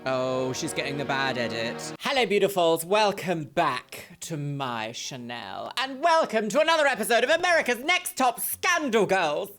Oh, she's getting the bad edit. Hello, beautifuls. Welcome back to my Chanel. And welcome to another episode of America's Next Top Scandal Girls.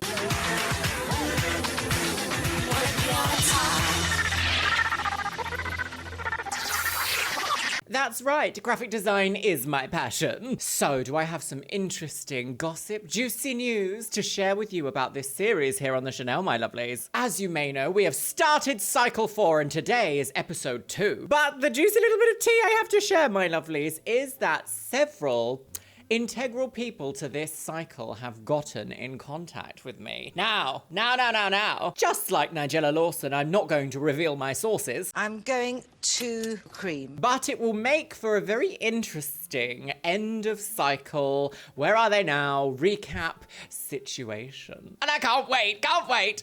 That's right, graphic design is my passion. So, do I have some interesting gossip, juicy news to share with you about this series here on the Chanel, my lovelies? As you may know, we have started cycle 4 and today is episode 2. But the juicy little bit of tea I have to share, my lovelies, is that several integral people to this cycle have gotten in contact with me. Now. Just like Nigella Lawson, I'm not going to reveal my sources. I'm going to cream. But it will make for a very interesting end of cycle, where are they now, recap situation. And I can't wait.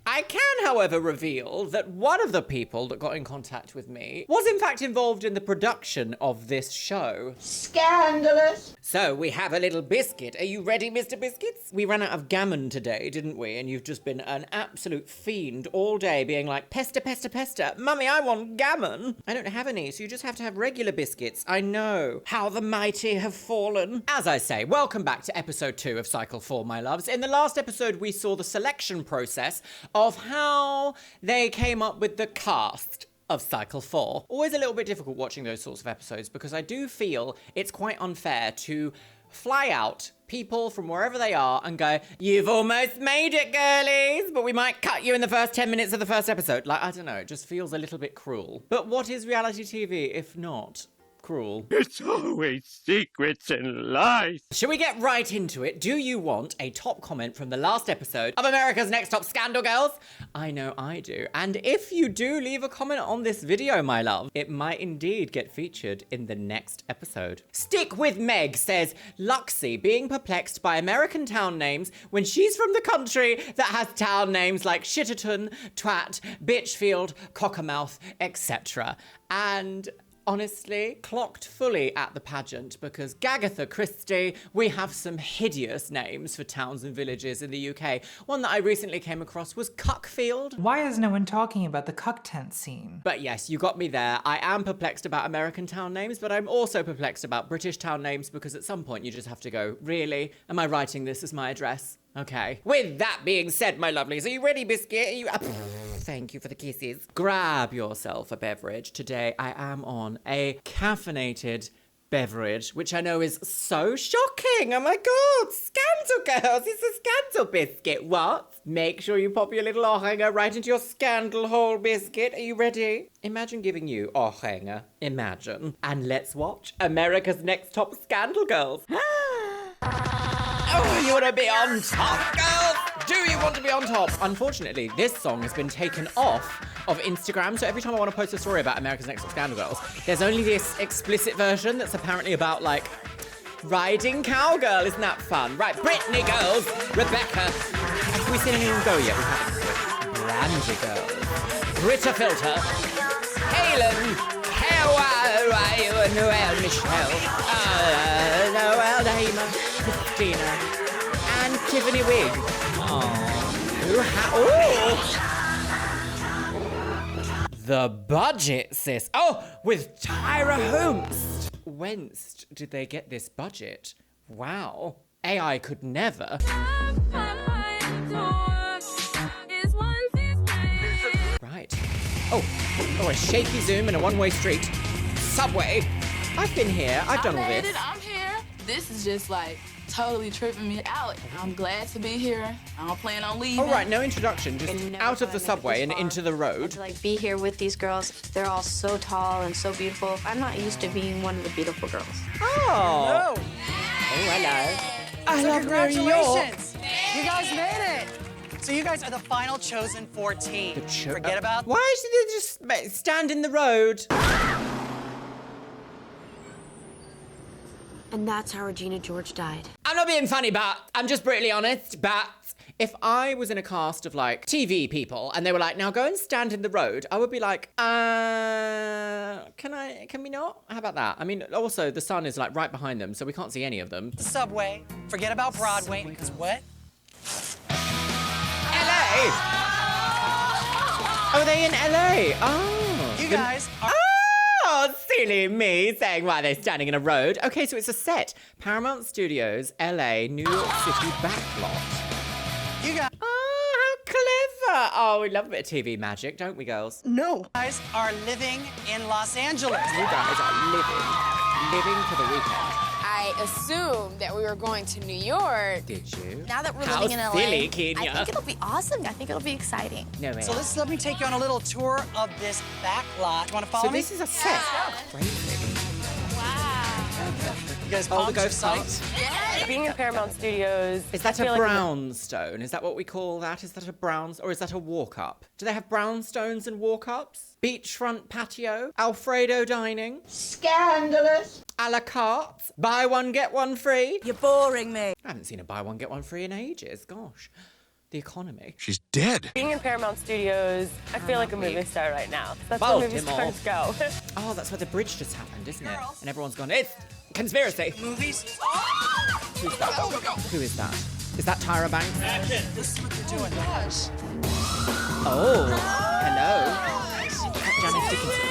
I can, however, reveal that one of the people that got in contact with me was in fact involved in the production of this show. Scandalous. So we have a little biscuit. Are you ready, Mr. Biscuits? We ran out of gammon today, didn't we? And you've just been an absolute fiend all day being like, pesta. Mummy, I want gammon. I don't have any, so you just have to have regular biscuits. I know. How the mighty have fallen. As I say, welcome back to episode 2 of Cycle 4, my loves. In the last episode, we saw the selection process of how they came up with the cast of Cycle 4. Always a little bit difficult watching those sorts of episodes because I do feel it's quite unfair to fly out people from wherever they are and go, you've almost made it, girlies, but we might cut you in the first 10 minutes of the first episode. Like, I don't know, it just feels a little bit cruel. But what is reality TV if not cruel? It's always secrets and lies. Shall we get right into it? Do you want a top comment from the last episode of America's Next Top Scandal Girls? I know I do. And if you do leave a comment on this video, my love, it might indeed get featured in the next episode. Stick with Meg says, Luxie being perplexed by American town names when she's from the country that has town names like Shitterton, Twat, Bitchfield, Cockermouth, etc. And honestly, clocked fully at the pageant because Gagatha Christie, we have some hideous names for towns and villages in the UK. One that I recently came across was Cuckfield. Why is no one talking about the cuck tent scene? But yes, you got me there. I am perplexed about American town names, but I'm also perplexed about British town names because at some point you just have to go, really? Am I writing this as my address? Okay. With that being said, my lovelies, are you ready, Biscuit? Are you up? Thank you for the kisses. Grab yourself a beverage. Today I am on a caffeinated beverage, which I know is so shocking. Oh my God, Scandal Girls, it's a scandal biscuit. What? Make sure you pop your little ohrhanger right into your scandal hole, Biscuit. Are you ready? Imagine giving you ohrhanger. Imagine. And let's watch America's Next Top Scandal Girls. Oh, you want to be on top, girls? Do you want to be on top? Unfortunately, this song has been taken off of Instagram, so every time I want to post a story about America's Next Top Scandal Girls, there's only this explicit version that's apparently about, like, riding cowgirl. Isn't that fun? Right, Britney girls, Rebecca. Have we seen anyone go yet? We haven't. Brandy girls, Britta Filter, Halen, and Noel Michelle, Noel Daima, Christina, and Tiffany Wigg. The budget, sis. Oh, with Tyra Holmes. Whence did they get this budget? Wow. AI could never. Right. Oh, a shaky zoom and a one-way street. Subway. I've been here. I've done all this. I'm here. This is just like totally tripping me out. I'm glad to be here. I don't plan on leaving. All right, no introduction. Just out of the subway and into the road. To like be here with these girls. They're all so tall and so beautiful. I'm not used to being one of the beautiful girls. Oh. Hello. Oh, hello. I So love congratulations. You guys made it. So you guys are the final chosen 14. Forget about. Why should they just stand in the road? And that's how Regina George died. I'm not being funny, but I'm just brutally honest. But if I was in a cast of like TV people and they were like, now go and stand in the road, I would be like, can we not? How about that? I mean, also the sun is like right behind them, so we can't see any of them. The subway. Forget about Broadway. Because what? LA! Oh, are they in LA? Oh. You You guys are... Oh, silly me, saying why they're standing in a road. Okay, so it's a set. Paramount Studios, LA, New York City backlot. You guys... Oh, how clever. Oh, we love a bit of TV magic, don't we, girls? No. You guys are living in Los Angeles. You guys are living for the weekend. I assumed that we were going to New York. Did you? Now that we're How living in LA, silly, Kenya. I think it'll be awesome. I think it'll be exciting. No way. So let me take you on a little tour of this back lot. You want to follow So me? this is a set. Crazy. You guys Oh, the pumped? You're ghost psyched? Being in Paramount Studios, Is that I a feel like brownstone? Is that what we call that? Is that a brown, or is that a walk-up? Do they have brownstones and walk-ups? Beachfront patio? Alfredo dining? Scandalous. A la carte? Buy one, get one free? You're boring me. I haven't seen a buy one, get one free in ages. Gosh. The economy. She's dead. being in Paramount Studios, I feel like a movie star right now. That's where movie Baltimore. stars go. Oh, that's where the bridge just happened, isn't it? And everyone's gone, it's conspiracy. Movies? Who's that? Who is that? Is that Tyra Banks? This is what they're doing. Oh, hello. Janice Dickinson.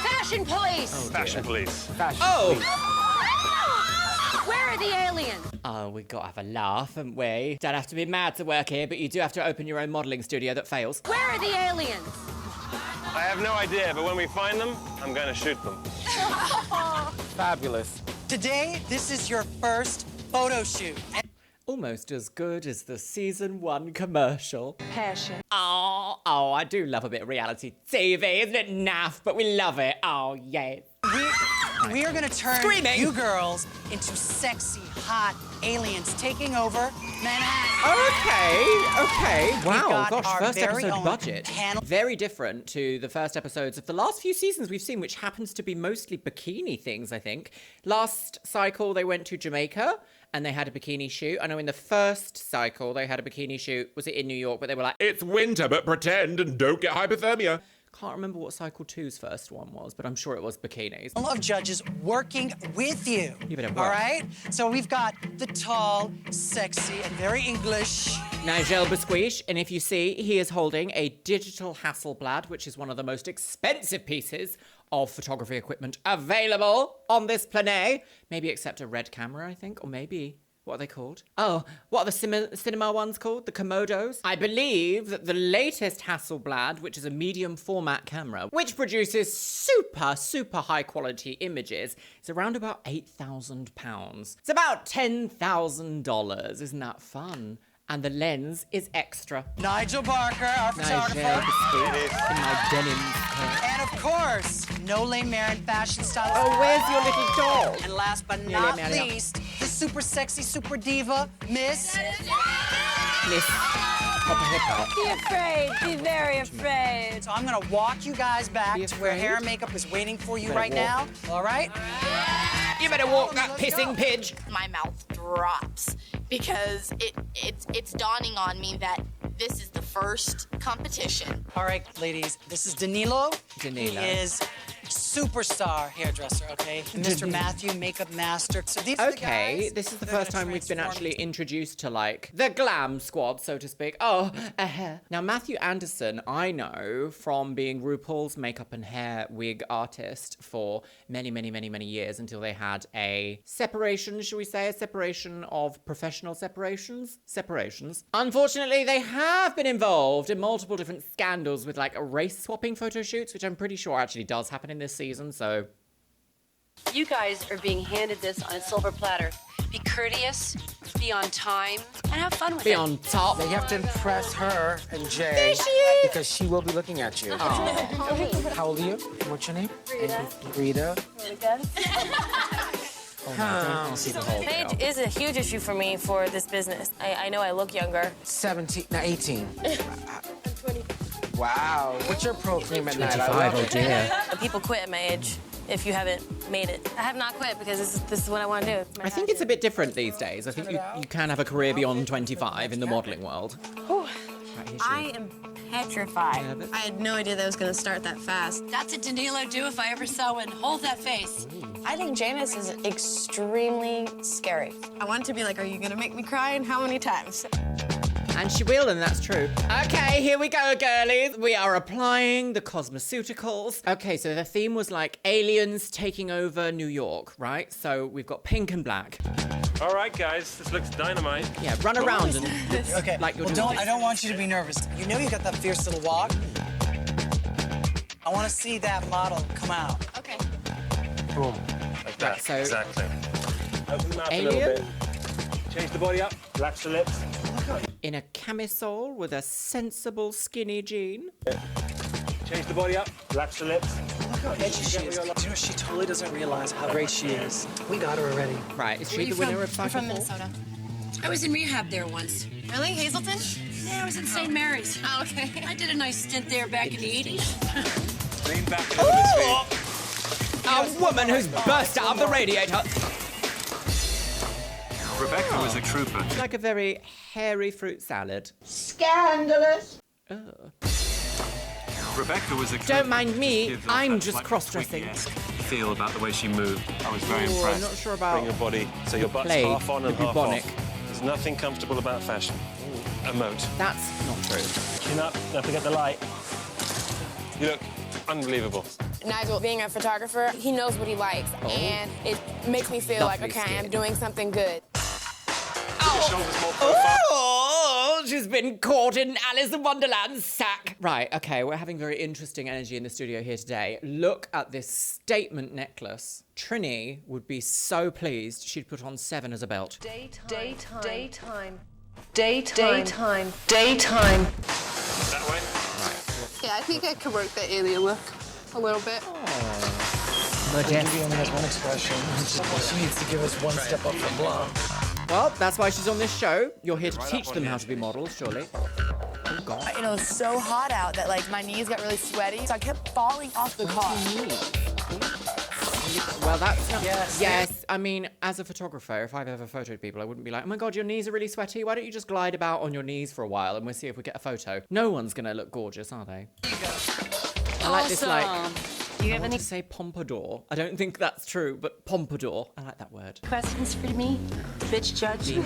Fashion police. Fashion police. Oh! Where are the aliens? Oh, we got to have a laugh, haven't we? Don't have to be mad to work here, but you do have to open your own modelling studio that fails. Where are the aliens? I have no idea, but when we find them, I'm gonna shoot them. Fabulous. Today, this is your first photo shoot. Almost as good as the season 1 commercial. Passion. Oh, I do love a bit of reality TV, isn't it naff? But we love it. Oh, yes. We are going to turn Screaming. you girls into sexy, hot aliens taking over Manhattan. Okay. Wow, got gosh, our first very episode own budget. panel. Very different to the first episodes of the last few seasons we've seen, which happens to be mostly bikini things, I think. Last cycle, they went to Jamaica and they had a bikini shoot. I know in the first cycle, they had a bikini shoot. Was it in New York? But they were like, It's winter, but pretend and don't get hypothermia. can't remember what cycle 2's first one was, but I'm sure it was bikinis. Of judges working with you. You better work. All right? So we've got the tall, sexy, and very English. Nigel Bisquiche, and if you see, he is holding a digital Hasselblad, which is one of the most expensive pieces of photography equipment available on this planet. Maybe except a red camera, I think, or maybe... What are they called? Oh, what are the cinema ones called? The Komodos? I believe that the latest Hasselblad, which is a medium format camera, which produces super high quality images, is around about £8,000. It's about $10,000. Isn't that fun? And the lens is extra. Nigel Barker, our photographer. In my denim. And of course, Nole Marin fashion stylist. Oh, where's your little doll? And last but Nole not Marin. least, the super sexy, super diva, Miss... Miss Hopper Hip Hop. Be afraid. Be very afraid. So I'm gonna walk you guys back Be to where afraid? hair and makeup is waiting for you Better right walk. now. All right? You better walk that pissing pidge. My mouth drops because it's dawning on me that this is the first competition. All right, ladies, this is Danilo. Danilo. He is superstar hairdresser, okay? And Mr. Matthew, makeup master. So these are the Okay, guys this is the that are first time we've been transforming actually introduced to, like, the glam squad, so to speak. Oh, Now, Matthew Anderson, I know from being RuPaul's makeup and hair wig artist for many years until they had a separation, shall we say? A separation of professional separations? Separations. Unfortunately, they have been involved in multiple different scandals with, like, race-swapping photo shoots, which I'm pretty sure actually does happen in this season, so... You guys are being handed this on a silver platter. Be courteous, be on time, and have fun with Be it. on top. Now you have to impress her and Jay. There she is. Because she will be looking at you. How old are you? What's your name? Rita. Really good. Oh, no, I don't see the whole Age deal. is a huge issue for me for this business. I know I look younger. 17, no, 18. Wow. What's your pro cream at night? 25, oh dear. People quit at my age if you haven't made it. I have not quit because this is what I want to do. It's my I think it's a bit different these days. I think you can have a career beyond 25 in the modelling world. Right, here she I is. am petrified. Nervous? I had no idea that was going to start that fast. That's what Danilo do if I ever saw one. Hold that face. I think Janice is extremely scary. I want to be like, are you going to make me cry and how many times? And she will, and that's true. Okay, here we go, girlies. We are applying the cosmeceuticals. Okay, so the theme was like aliens taking over New York, right? So we've got pink and black. All right, guys, this looks dynamite. Yeah, run around and Okay, like you're well, doing I don't want you to be nervous. You know you got that fierce little walk. I want to see that model come out. Okay. Boom. Like that. So exactly. Open the mouth a alien? little bit. Change the body up. Relax the lips. in a camisole with a sensible skinny jean. Change the body up. Relax the lips. Look how edgy she is. You know, she totally doesn't realize how great she is. We got her already. Right, is Where she are the you winner of I'm from Cycle Minnesota. I was in rehab there once. Really? Hazleton? Yeah, I was in St. Mary's. Oh, okay. I did a nice stint there back in the 80s. Lean back a little bit, Steve. A woman who's burst out of the radiator. Rebecca was a trooper. Like a very hairy fruit salad. Scandalous. Rebecca was a trooper. Don't mind me, Gives off I'm that just slight cross-dressing. Twiggy-esque feel about the way she moved. I was very Ooh, I'm impressed. not sure about Bring your body so your butt's plague, half on and the half bubonic. off. There's nothing comfortable about fashion. Emote. That's not true. Chin up, don't forget the light. You look unbelievable. Nigel, being a photographer, he knows what he likes, and it makes me feel like, okay, I'm doing something good. Oh, she's been caught in Alice in Wonderland's sack. Right, okay, we're having very interesting energy in the studio here today. Look at this statement necklace. Trini would be so pleased she'd put on 7 as a belt. Daytime. That way? Yeah, I think I could work the alien look a little bit. Judy only has one expression. She needs to give us one step up from blonde. Well, that's why she's on this show. You're here to teach them how to be models, surely. Oh, God. You know, it's so hot out that, like, my knees got really sweaty, so I kept falling off the car. Well, that's not... Yes, I mean, as a photographer, if I've ever photoed people, I wouldn't be like, oh my God, your knees are really sweaty. Why don't you just glide about on your knees for a while and we'll see if we get a photo? No one's going to look gorgeous, are they? I like this, like... Do you I have want any to say pompadour. I don't think that's true, but pompadour. I like that word. questions for me, bitch judge?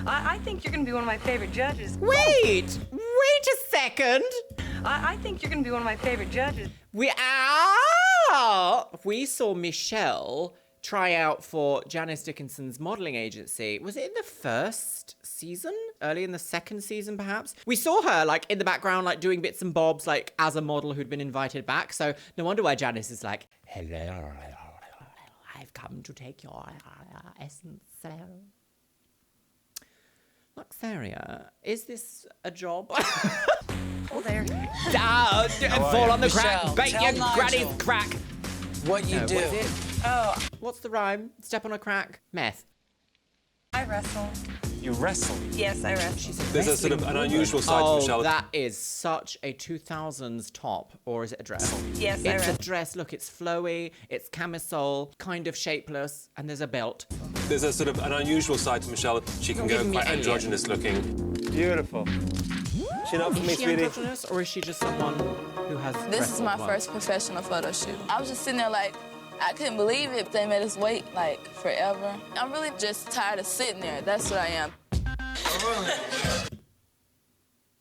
I think you're going to be one of my favorite judges. Wait a second. I think you're going to be one of my favorite judges. We saw Michelle try out for Janice Dickinson's modeling agency. Was it in the first season? Early in the second season, perhaps? We saw her, like, in the background, like, doing bits and bobs, like, as a model who'd been invited back. So no wonder why Janice is like, hello, I've come to take your essence. Luxeria, is this a job? Oh, there. Down, fall on the crack, Michelle, bait tell your Nigel granny's crack. What you No, do. what is it? Oh, What's the rhyme? Step on a crack? Meth. I wrestle. You wrestle. Yes, I wrestle. There's a sort of an unusual side to Michelle. Oh, that is such a 2000s top. Or is it a dress? Yes, I It's a wrestle. dress. Look, it's flowy, it's camisole, kind of shapeless, and there's a belt. There's a sort of an unusual side to Michelle. She can You're go giving me quite alien. androgynous looking. Beautiful. Chin up for me, Is she sweetie. androgynous, or is she just someone who has This is my wrestled first professional photo shoot. I was just sitting there like, I couldn't believe it. They made us wait like forever. I'm really just tired of sitting there. That's what I am.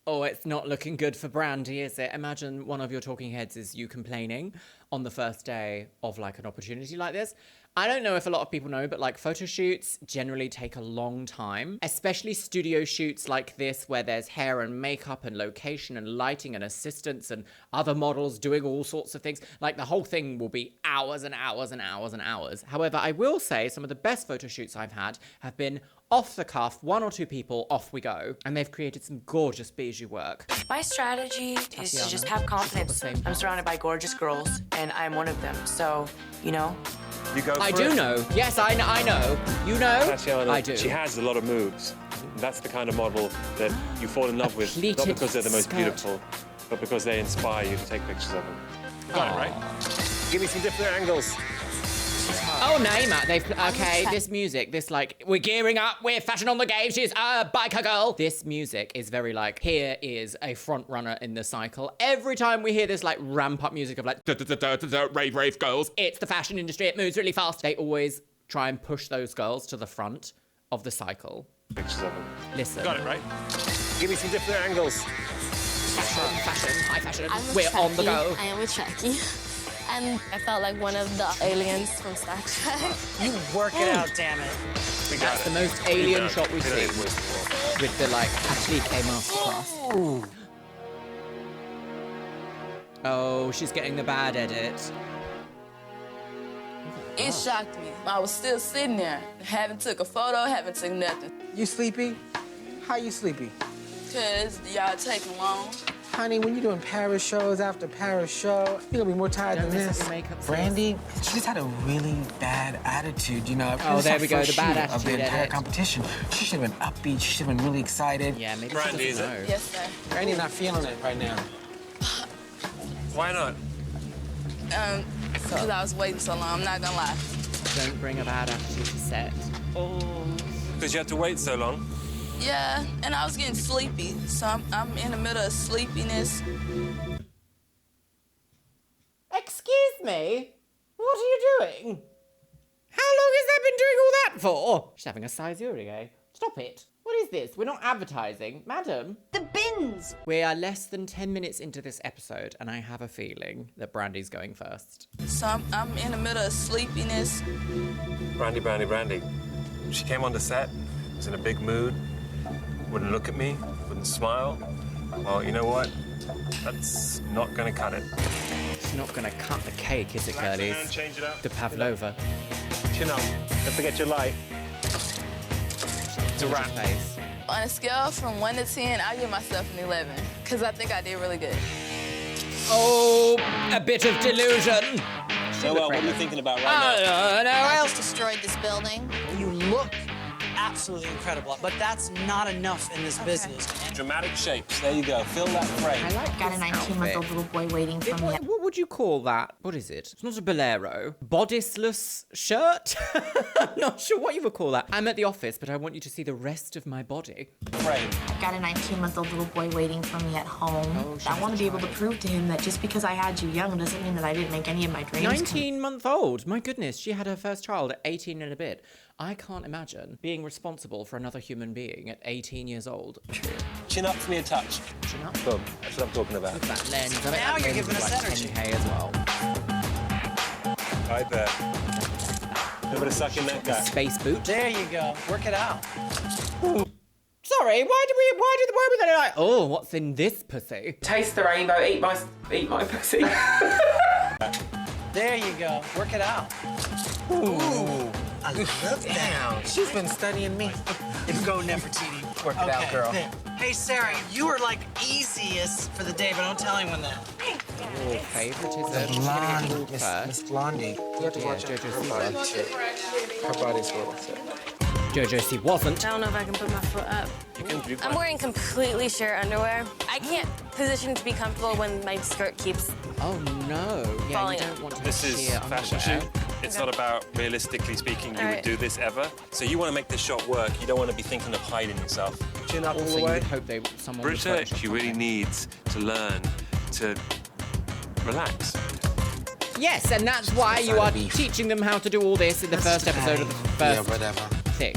Oh, it's not looking good for Brandy, is it? Imagine one of your talking heads is you complaining on the first day of, like, an opportunity like this. I don't know if a lot of people know, but, like, photo shoots generally take a long time, especially studio shoots like this where there's hair and makeup and location and lighting and assistants and other models doing all sorts of things. Like, the whole thing will be hours and hours and hours and hours. However, I will say some of the best photo shoots I've had have been off the cuff, 1 or 2 people, off we go. And they've created some gorgeous bijou work. My strategy is to just have confidence. I'm surrounded by gorgeous girls, and I'm one of them. So, you know. You go for I it. do know. Yes, I know. You know? Tatiana, I do. She has a lot of moves. That's the kind of model that you fall in love with, not pleated because they're the most skirt. beautiful, but because they inspire you to take pictures of them. Got it, right? Give me some different angles. Oh, Neymar, okay, this music, this, like, we're gearing up, we're fashion on the game, she's a biker girl. This music is very, like, here is a front runner in the cycle. Every time we hear this, like, ramp up music of, like, rave girls, it's the fashion industry, it moves really fast. They always try and push those girls to the front of the cycle. pictures of them. Listen. Got it, right? Give me some different angles. Fashion, high fashion. I'm We're a on the Trekkie. go. I am a Trekkie. And I felt like one of the aliens from Star Trek. You work it out, damn it. We got That's it. the most alien shot we've We don't seen. need voice before. With the, like, Ashley K. masterclass. Oh, she's getting the bad edit. It shocked me. I was still sitting there, haven't took a photo, haven't took nothing. You sleepy? How you sleepy? Cause y'all taking long. Honey, when you're doing Paris shows after Paris show, you're gonna be more tired Don't than mess this. up your makeup, sis. Brandy, she just had a really bad attitude, you know. Oh, This is there her we go, first the bad shoot of the attitude entire edit. competition. She should have been upbeat. She should have been really excited. Yeah, maybe Brandy, she is doesn't it? know. Yes, sir. Brandy's not feeling it right now. Why not? Cause I was waiting so long, I'm not gonna lie. Don't bring a bad attitude to set. Oh. Because you had to wait so long. Yeah, and I was getting sleepy, so I'm in the middle of sleepiness. Excuse me? What are you doing? How long has that been doing all that for? She's having a Saizuri, eh? Stop it. What is this? We're not advertising. Madam. The bins. We are less than 10 minutes into this episode, and I have a feeling that Brandy's going first. So I'm in the middle of sleepiness. Brandy. She came on the set, was in a big mood, wouldn't look at me, wouldn't smile. Well, you know what? That's not gonna cut it. It's not gonna cut the cake, is it, Relax, girlies? man, change it up. The pavlova. Chin up. Don't forget your light. It's a wrap. Face. On a scale from 1 to 10, I give myself an 11, because I think I did really good. Oh, a bit of delusion. Noel, what are you thinking about right now? I Noel. just destroyed this building. You look absolutely incredible, but that's not enough in this business. Dramatic shapes. There you go. Fill that frame. I like Got a 19-month-old little boy waiting for me. What would you call that? What is it? It's not a bolero. Bodiceless shirt? I'm not sure what you would call that. I'm at the office, but I want you to see the rest of my body. Frame. Got a 19-month-old little boy waiting for me at home. Oh, she I has want a to be able to child. prove to him that just because I had you young doesn't mean that I didn't make any of my dreams. 19-month-old. My goodness, she had her first child at 18 and a bit. I can't imagine being responsible for another human being at 18 years old. Chin up for me a touch. Chin up. Boom. That's what I'm talking about. Look at that lens. I bet Now that you're lens giving is us like energy. 10K as well. Right there. A little bit of suck in that guy. Space boot. There you go. Work it out. Sorry, why were they like, oh, what's in this pussy? Taste the rainbow, eat my pussy. There you go. Work it out. Ooh. I love that. She's been studying me. It's go Nefertiti. Work it out, girl. There. Hey, Sarah, you were like easiest for the day, but don't tell anyone that. Oh, favoritism. The She's gonna get blonde, called first. Miss Blondie. You have to Yeah, watch out Jojo for her body. Her body's well set. Jojo C wasn't. I don't know if I can put my foot up. I'm wearing completely sheer underwear. I can't position to be comfortable when my skirt keeps Oh no. Yeah, falling you up. don't want to This have is sheer fashion underwear. shoot. It's not about, realistically speaking, you would Alright. do this ever. So you want to make this shot work. You don't want to be thinking of hiding yourself. Chin up all Also, the you way. would hope someone would Britta, Photoshop she really something. needs to learn to relax. Yes, and that's why you are beef. teaching them how to do all this in the first episode of the Yeah, first whatever. thing.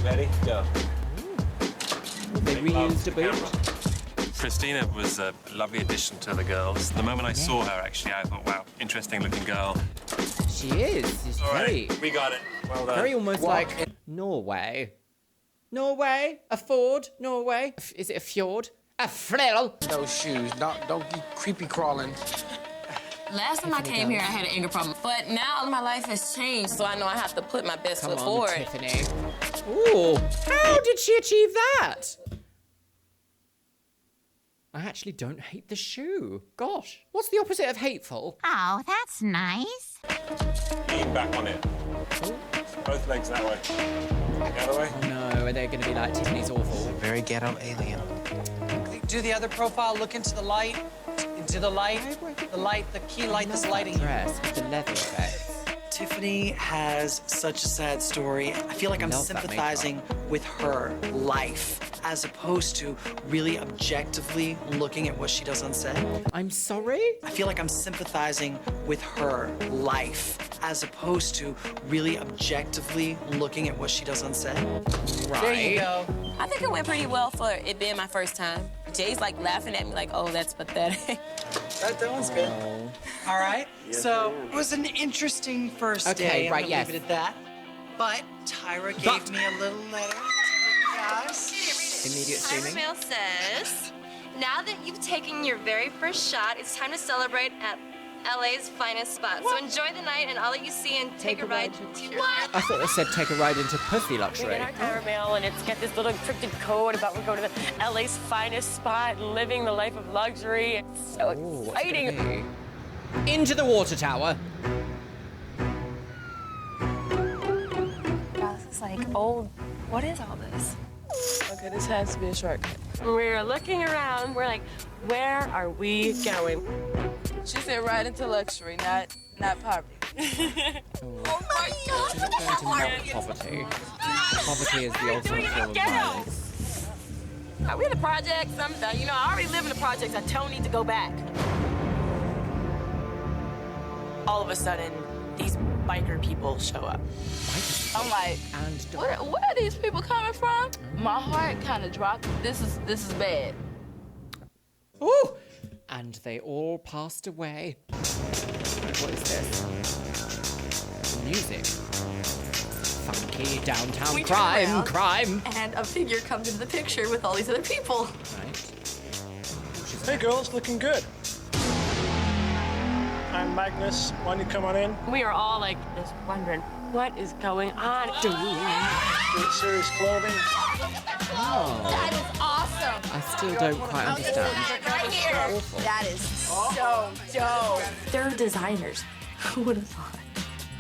Ready? Go. They reused a boot. Christina was a lovely addition to the girls. The moment I saw her, actually, I thought, wow, interesting looking girl. She is. She's All very, right, we got it. Well done. very almost like Norway. Norway? A Ford? Norway? Is it a fjord? A frill? Those shoes. Don't be creepy crawling. Last time I came here, I had an anger problem. But now all of my life has changed, so I know I have to put my best Come foot on, forward. Tiffany. Ooh, how did she achieve that? I actually don't hate the shoe. Gosh, what's the opposite of hateful? Oh, that's nice. Lean back on it. Both legs that way. The other way. Oh no, are they going to be like Tiffany's awful? Very ghetto alien. Do the other profile. Look into the light. Into the light. The light. The key light that's lighting you. Dress with the leather effects. Tiffany has such a sad story. I feel like I'm Love that sympathizing with her life as opposed to really objectively looking at what she does on set. I'm sorry? I feel like I'm sympathizing with her life as opposed to really objectively looking at what she does on set. Right. There you go. I think it went pretty well for it being my first time. Jay's like laughing at me like, oh, that's pathetic. That one's good. All right. So it was an interesting first day. I'm gonna leave it at that. But Tyra gave me a little letter. Guys. Immediate streaming. Tyra Mail says, now that you've taken your very first shot, it's time to celebrate at LA's finest spot. So enjoy the night and I'll let you see and take a ride to your... What? I thought it said take a ride into Pussy We Luxury. get our Tyra Mail, and it's got this little encrypted code about we're going to the LA's finest spot and living the life of luxury. It's so exciting. Into the water tower. Wow, this is like old. What is all this? Okay, this has to be a shortcut. We're looking around. We're like, where are we going? She said right into luxury, not poverty. Oh my God! Poverty. Poverty is the ultimate form of violence. Are we in the projects? You know, I already live in the projects. I don't need to go back. All of a sudden, these biker people show up. I'm like, where are these people coming from? My heart kind of dropped. This is bad. Ooh! And they all passed away. What is this? Music. Funky downtown We turn around, crime. And a figure comes into the picture with all these other people. Right. Hey girls, looking good. I'm Magnus. Why don't you come on in? We are all like just wondering, what is going on? Good serious clothing. Oh. That is awesome. I still don't quite understand. Right here. That is so dope. They're designers. Who would have thought?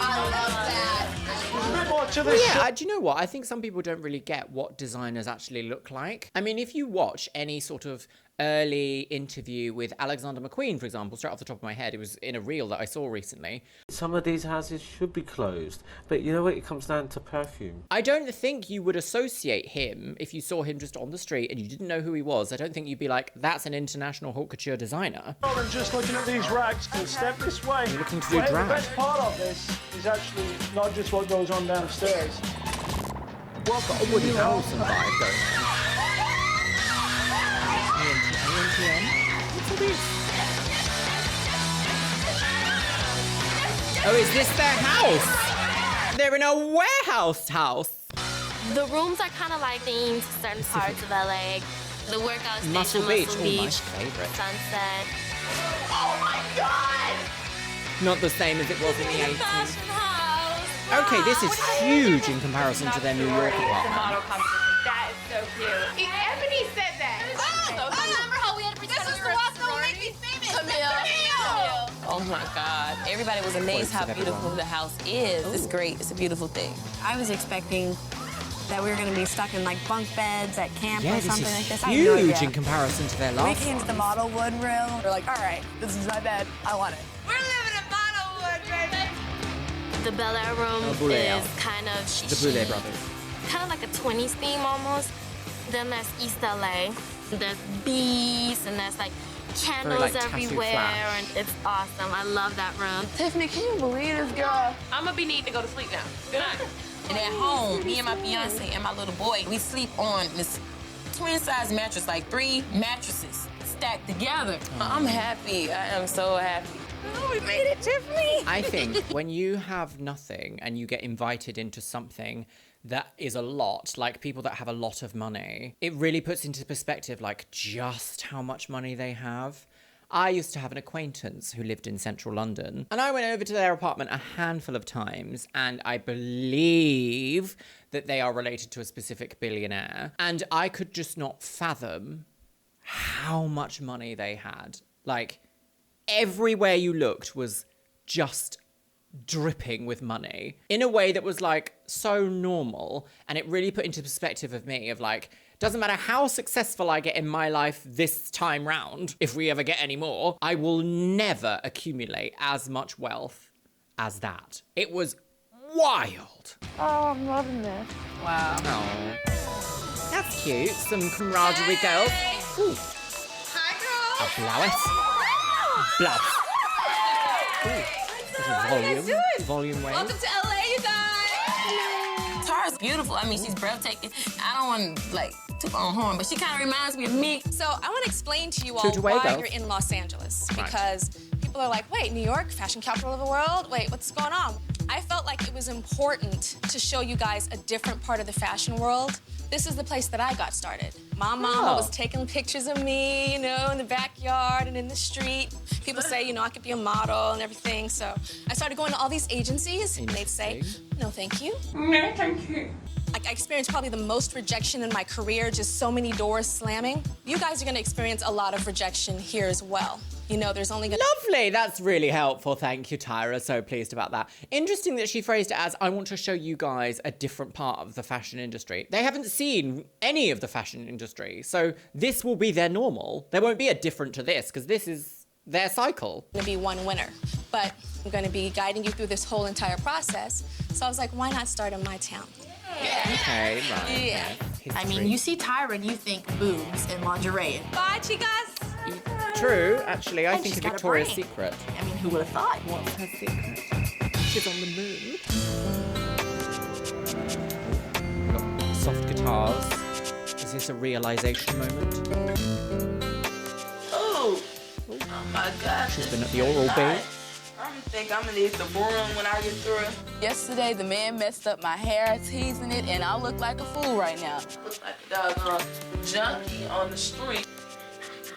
I love that. A bit more to Well, this. yeah, do you know what? I think some people don't really get what designers actually look like. I mean, if you watch any sort of early interview with Alexander McQueen, for example, straight off the top of my head, it was in a reel that I saw recently. Some of these houses should be closed, but you know what? It comes down to perfume. I don't think you would associate him if you saw him just on the street and you didn't know who he was. I don't think you'd be like, that's an international haute couture designer. Rather than just looking at these rags, to step this way. You're looking to do Well, drag. The best part of this is actually not just what goes on downstairs. Well, I've got a Woody Harrelson vibe going on. ANTM? What's all this? Oh, is this their house? They're in a warehouse house. The rooms are kind of like themed to certain parts of LA. The workout station, Muscle Beach. Oh, my favorite. Sunset. Oh my God! Not the same as it was in the 80s. Fashion house. Okay, this is huge in comparison to their New York The apartment. model competition. That is so cute. Ebony said that. Remember how we had to pretend we were a sorority? Camille. Oh my God. Everybody was amazed how beautiful the house is. It's great. It's a beautiful thing. I was expecting that we were going to be stuck in like bunk beds at camp Yeah, or this something is like this. I had no huge idea. in comparison to their We last came to the one. model wood room. We're like, all right, this is my bed. I want it. We're living in Monowood, baby. The Bel Air room Boulet. is kind of The Boulet brothers. kind of like a 20s theme almost. Then there's East LA. There's bees and there's like candles like, tattoo everywhere, flash. and it's awesome. I love that room. Tiffany, can you believe this girl? I'm gonna be needing to go to sleep now. Good night. And at home, me and my fiance and my little boy, we sleep on this twin-size mattress, like 3 mattresses stacked together. I'm happy. I am so happy. Oh, we made it, Tiffany. I think when you have nothing and you get invited into something that is a lot, like people that have a lot of money, it really puts into perspective like just how much money they have. I used to have an acquaintance who lived in central London, and I went over to their apartment a handful of times, and I believe that they are related to a specific billionaire, and I could just not fathom how much money they had. Like, everywhere you looked was just dripping with money in a way that was like so normal, and it really put into perspective of me of like, doesn't matter how successful I get in my life this time round, if we ever get any more, I will never accumulate as much wealth as that. It was wild. Oh, I'm loving this. Wow. Oh. That's cute. Some camaraderie, girls. Ooh. Hi, girls. A blouse. Volume wave. Welcome to LA, you guys. Tyra's beautiful. I mean, she's breathtaking. I don't want to, like, toot on horn, but she kind of reminds me of me. So I want to explain to you all why you're in Los Angeles. Because people are like, wait, New York, fashion capital of the world? Wait, what's going on? I felt like it was important to show you guys a different part of the fashion world. This is the place that I got started. My mama was taking pictures of me, you know, in the backyard and in the street. People say, you know, I could be a model and everything. So I started going to all these agencies, and they'd say, no, thank you. No, thank you. I experienced probably the most rejection in my career, just so many doors slamming. You guys are gonna experience a lot of rejection here as well. You know, there's only gonna— Lovely, that's really helpful. Thank you, Tyra. So pleased about that. Interesting that she phrased it as, I want to show you guys a different part of the fashion industry. They haven't seen any of the fashion industry, so this will be their normal. There won't be a different to this, because this is their cycle. Gonna be one winner, but I'm gonna be guiding you through this whole entire process. So I was like, why not start in my town? Okay, right. Yeah. I mean, you see Tyra and you think boobs and lingerie. Bye, chicas. True, actually, I think she's of got a Victoria's brain. Secret. I mean, who would have thought? What's her secret? She's on the moon. Got soft guitars. Is this a realization moment? Oh my God. She's been at the Oral-B. I think I'm gonna need the broom when I get through. Yesterday, the man messed up my hair, teasing it, and I look like a fool right now. Look like a doggone junkie on the street,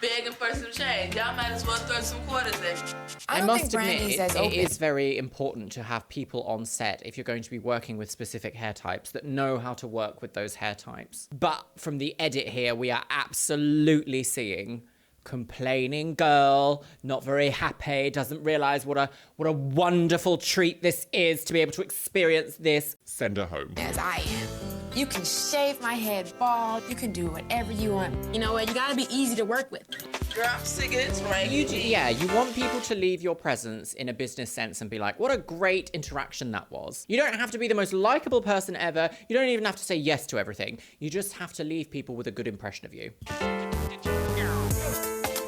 begging for some change. Y'all might as well throw some quarters at me. I must admit, it is very important to have people on set, if you're going to be working with specific hair types, that know how to work with those hair types. But from the edit here, we are absolutely seeing complaining girl, not very happy, doesn't realize what a wonderful treat this is to be able to experience this. Send her home. As I am. You can shave my head bald. You can do whatever you want. You know what? You gotta be easy to work with. Girl, I'm sick of this, right? You want people to leave your presence in a business sense and be like, what a great interaction that was. You don't have to be the most likable person ever. You don't even have to say yes to everything. You just have to leave people with a good impression of you.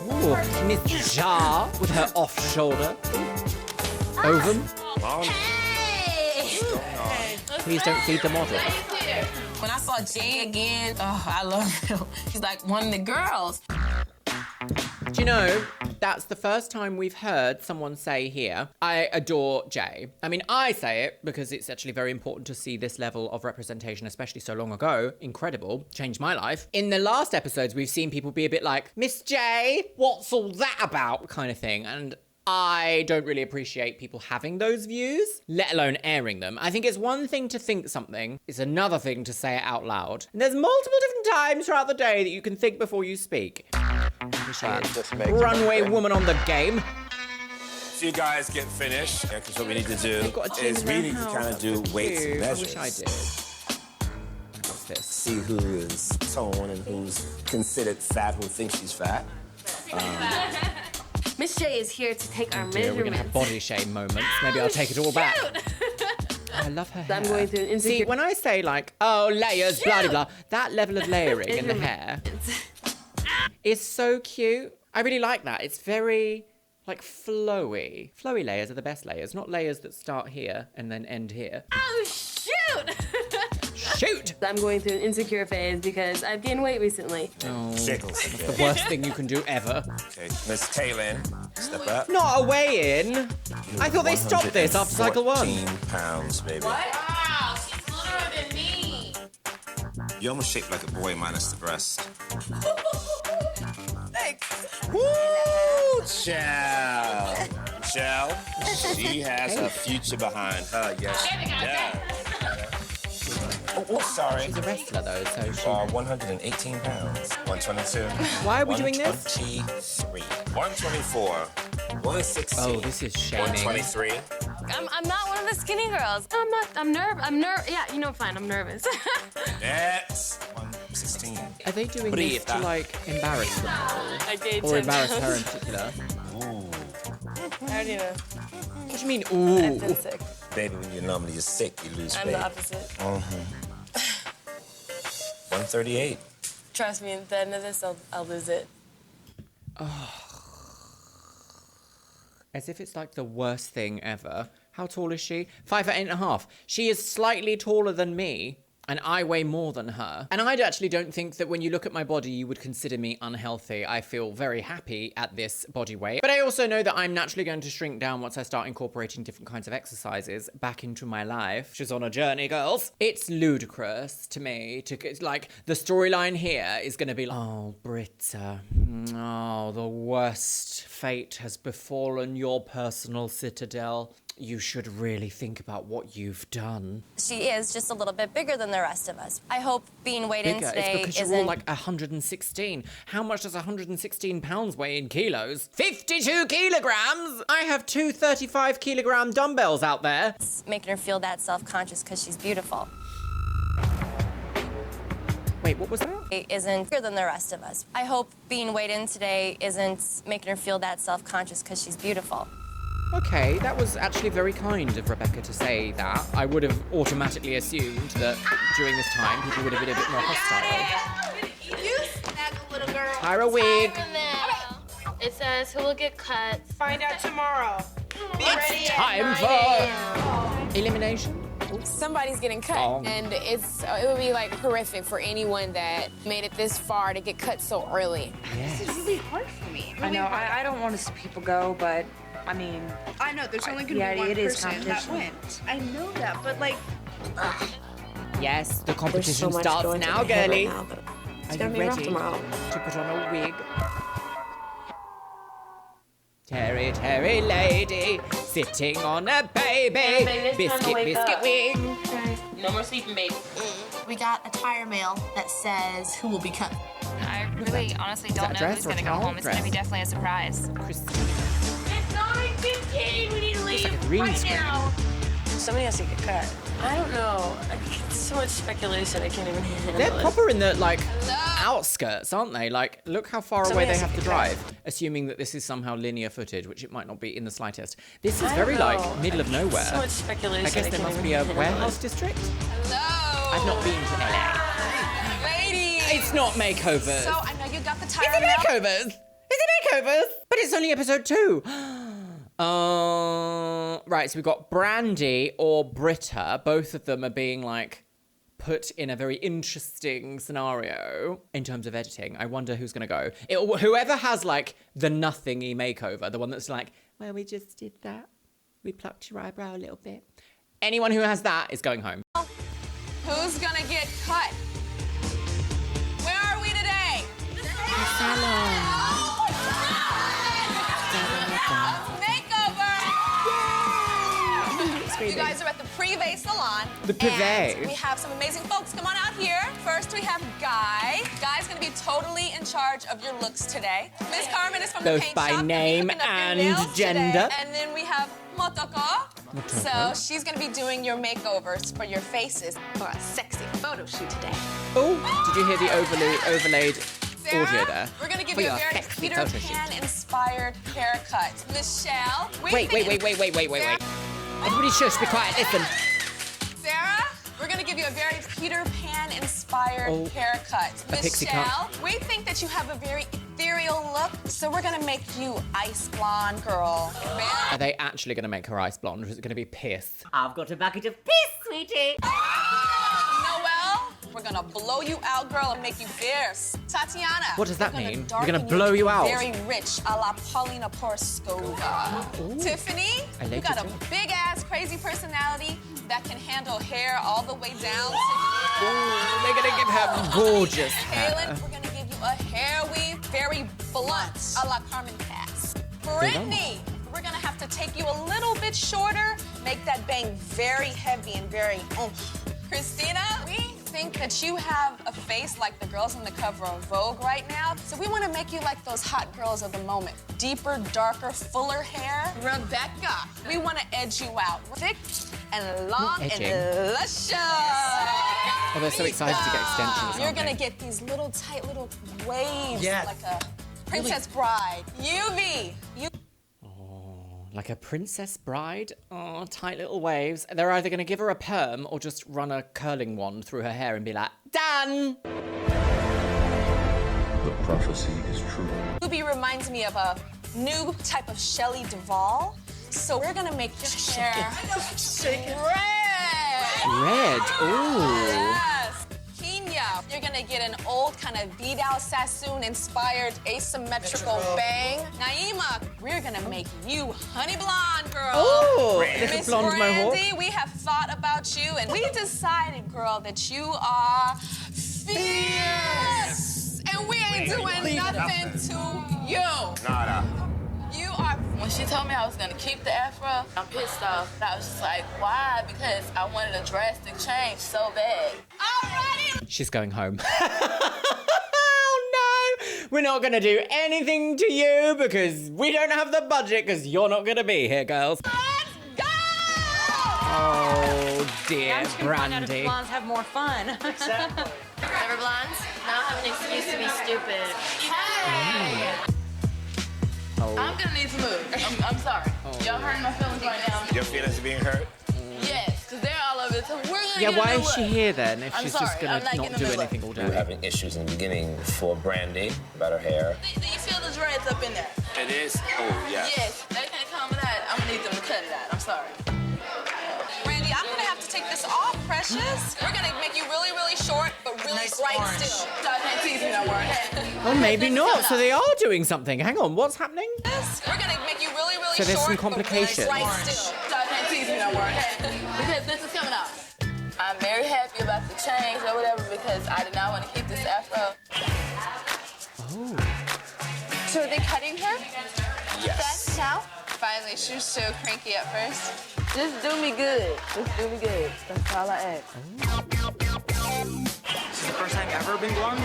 Ooh, Miss Jar with her off shoulder. Ovum. Please don't feed the model. When I saw Jay again, oh, I love him. He's like one of the girls. Do you know, that's the first time we've heard someone say here, I adore Jay. I mean, I say it because it's actually very important to see this level of representation, especially so long ago. Incredible. Changed my life. In the last episodes, we've seen people be a bit like, Miss J, what's all that about? Kind of thing. And I don't really appreciate people having those views, let alone airing them. I think it's one thing to think something, it's another thing to say it out loud. And there's multiple different times throughout the day that you can think before you speak. Runway woman on the game. So you guys get finished, because what we need to do is we need to kind of do weights and measures. I wish I did. What's this? See who is toned and who's considered fat, who thinks she's fat. Miss J is here to take our We're gonna have body shame moments. Maybe I'll take it all back. I love her hair. I'm going to See, when I say like, oh, layers, blah, blah, blah, that level of layering in the hair is so cute. I really like that. It's very, like, flowy. Flowy layers are the best layers, not layers that start here and then end here. Oh, shoot! Shoot! I'm going through an insecure phase because I've gained weight recently. Oh, that's the worst thing you can do ever. Okay, Miss Kaylin, step up. Not a weigh-in. I thought they stopped this after cycle 1. 14 pounds, baby. What? Wow, she's littler than me. You're almost shaped like a boy minus the breast. Thanks. Woo! Child. Michelle, she has a future behind her. Yes, she does. Oh, sorry. She's a wrestler, though, so she... 118 pounds. 122. Why are we doing this? 123. 124. 116. Oh, this is shaming. 123. I'm not one of the skinny girls. I'm yeah, you know, fine, I'm nervous. That's 116. Are they doing this to, like, embarrass them all? I did. Or embarrass her in particular? Ooh. I already know. What do you mean, ooh? I feel sick. Baby, when you're normally sick, you lose weight. I'm the opposite. 138. Trust me, at the end of this, I'll lose it. As if it's like the worst thing ever. How tall is she? 5'8.5". She is slightly taller than me, and I weigh more than her. And I actually don't think that when you look at my body, you would consider me unhealthy. I feel very happy at this body weight. But I also know that I'm naturally going to shrink down once I start incorporating different kinds of exercises back into my life. She's on a journey, girls. It's ludicrous to me to, like, the storyline here is going to be like, oh, Britta, oh, the worst fate has befallen your personal citadel. You should really think about what you've done. She is just a little bit bigger than the rest of us. I hope being weighed in today It's because you're all like 116. How much does 116 pounds weigh in kilos? 52 kilograms! I have two 35-kilogram dumbbells out there. It's making her feel that self-conscious because she's beautiful. Wait, what was that? It isn't bigger than the rest of us. I hope being weighed in today isn't making her feel that self-conscious because she's beautiful. Okay, that was actually very kind of Rebecca to say that. I would have automatically assumed that during this time, people would have been a bit more hostile. You snuggle, little girl. Tyra wig. It says who will get cut. Find out tomorrow. Be ready It's time for elimination. Somebody's getting cut, and it would be like horrific for anyone that made it this far to get cut so early. Yes. This is really hard for me. I know, I don't want to see people go, but I mean... I know, there's only going to be one person that wins. I know that, but like... Yes, the competition starts now, girlie. It's gonna be rough tomorrow. To put on a wig? Terry, Terry lady, sitting on a baby. Biscuit, biscuit wig. No more sleeping, baby. We got a Tyra mail that says who will be cut. I really honestly don't know who's gonna go home. It's gonna be definitely a surprise. It's 9:15. We need to leave right now. Somebody has to get cut. I don't know. It's so much speculation. I can't even handle it. They're proper in the, like, outskirts, aren't they? Like, look how far away they have to drive. Assuming that this is somehow linear footage, which it might not be in the slightest. This is very, like, middle of nowhere. So much speculation. I guess there must be a warehouse district. Hello. I've not been to LA. Ladies. It's not makeovers. So I know you got the Is Tyra it mail. makeovers? Is it makeovers? But it's only episode 2. Right, so we've got Brandy or Britta. Both of them are being, like, put in a very interesting scenario in terms of editing. I wonder who's going to go. Whoever has, like, the nothingy makeover, the one that's like, well, we just did that. We plucked your eyebrow a little bit. Anyone who has that is going home. Who's gonna get cut? Where are we today? Makeover! You guys are at the Privé Salon. The Privé. And we have some amazing folks. Come on out here. First, we have Guy. Guy's gonna be totally in charge of your looks today. Miss Carmen is from the Both paint by shop. name Looking up your and nails gender. today. And then we have Motoko. So she's gonna be doing your makeovers for your faces for a sexy photo shoot today. Oh, did you hear the overlaid Sarah, audio there? we're gonna give For you a your very sexy Peter photo shoot. Pan-inspired haircut. Michelle, Wait. Everybody shush, be quiet, listen. Sarah, we're gonna give you a very Peter Pan-inspired haircut. A pixie cut. Michelle, we think that you have a very ethereal look, so we're gonna make you ice blonde girl. Are they actually going to make her ice blonde, or is it going to be piss? I've got a bucket of piss, sweetie. Noelle, we're gonna blow you out, girl, and make you fierce. Tatiana. What does that we're mean? darken You're gonna blow you out? Very rich, a la Paulina Poroskova. Tiffany, I you like got it a too. big ass crazy personality that can handle hair all the way down to Ooh, they're gonna give her gorgeous hair. Kaylin, we're gonna give you a hair weave, very blunt, a la Carmen Cass. Brittany, we're gonna have to take you a little bit shorter, make that bang very heavy and very oomph. Christina, we think that you have a face like the girls on the cover of Vogue right now, so we want to make you like those hot girls of the moment. Deeper, darker, fuller hair. Rebecca, we want to edge you out. Thick and long and luscious. Oh, they're so excited to get extensions. You're aren't gonna they? get these little tight little waves Yes. like a princess bride. UV, Like a princess bride? Oh, tight little waves. They're either going to give her a perm or just run a curling wand through her hair and be like, done. The prophecy is true. Ruby reminds me of a new type of Shelley Duvall. So we're gonna make your hair Red. Ooh. Yes. Kenya, you're gonna get an old kind of Vidal Sassoon-inspired asymmetrical bang. Naima, we're gonna make you honey blonde, girl. Oh, Miss Brandy, we have thought about you, and we decided, girl, that you are fierce. And we ain't doing nothing to you. Nada. You are. When she told me I was gonna keep the afro, I'm pissed off. I was just like, why? Because I wanted a drastic change so bad. Alrighty. She's going home. Oh no! We're not gonna do anything to you because we don't have the budget because you're not gonna be here, girls. Oh dear, Brandy. Blondes have more fun. Remember blondes? Now I have an excuse to be stupid. Hey! Oh. I'm gonna need to move. I'm sorry. Y'all hurting my feelings right now. Your feelings are being hurt? Yes, because they're all over it. So we're gonna Yeah, get a why new is she look. here then if I'm she's sorry, just gonna I'm not not getting do a new anything all We were day? having issues in the beginning for Brandy about her hair. Do you feel the dreads up in there? It is? Oh, yeah. Yes, they can't come with that. I'm gonna need them to cut it out. I'm sorry. Randy, I'm gonna have to take this off, precious. We're gonna make you really, really short, but really bright still. So I can't tease me no more, okay? Oh, maybe not. So they are doing something. Hang on, what's happening? We're gonna make you really, really So there's short, some complications. but really bright still. So I can't tease me no more, okay? Because this is coming off. I'm very happy about the change or whatever because I did not want to keep this afro. Oh. So are they cutting her? Yes. Now? Finally, she was so cranky at first. Just do me good. Just do me good. That's all I ask. This is the first time ever been blonde?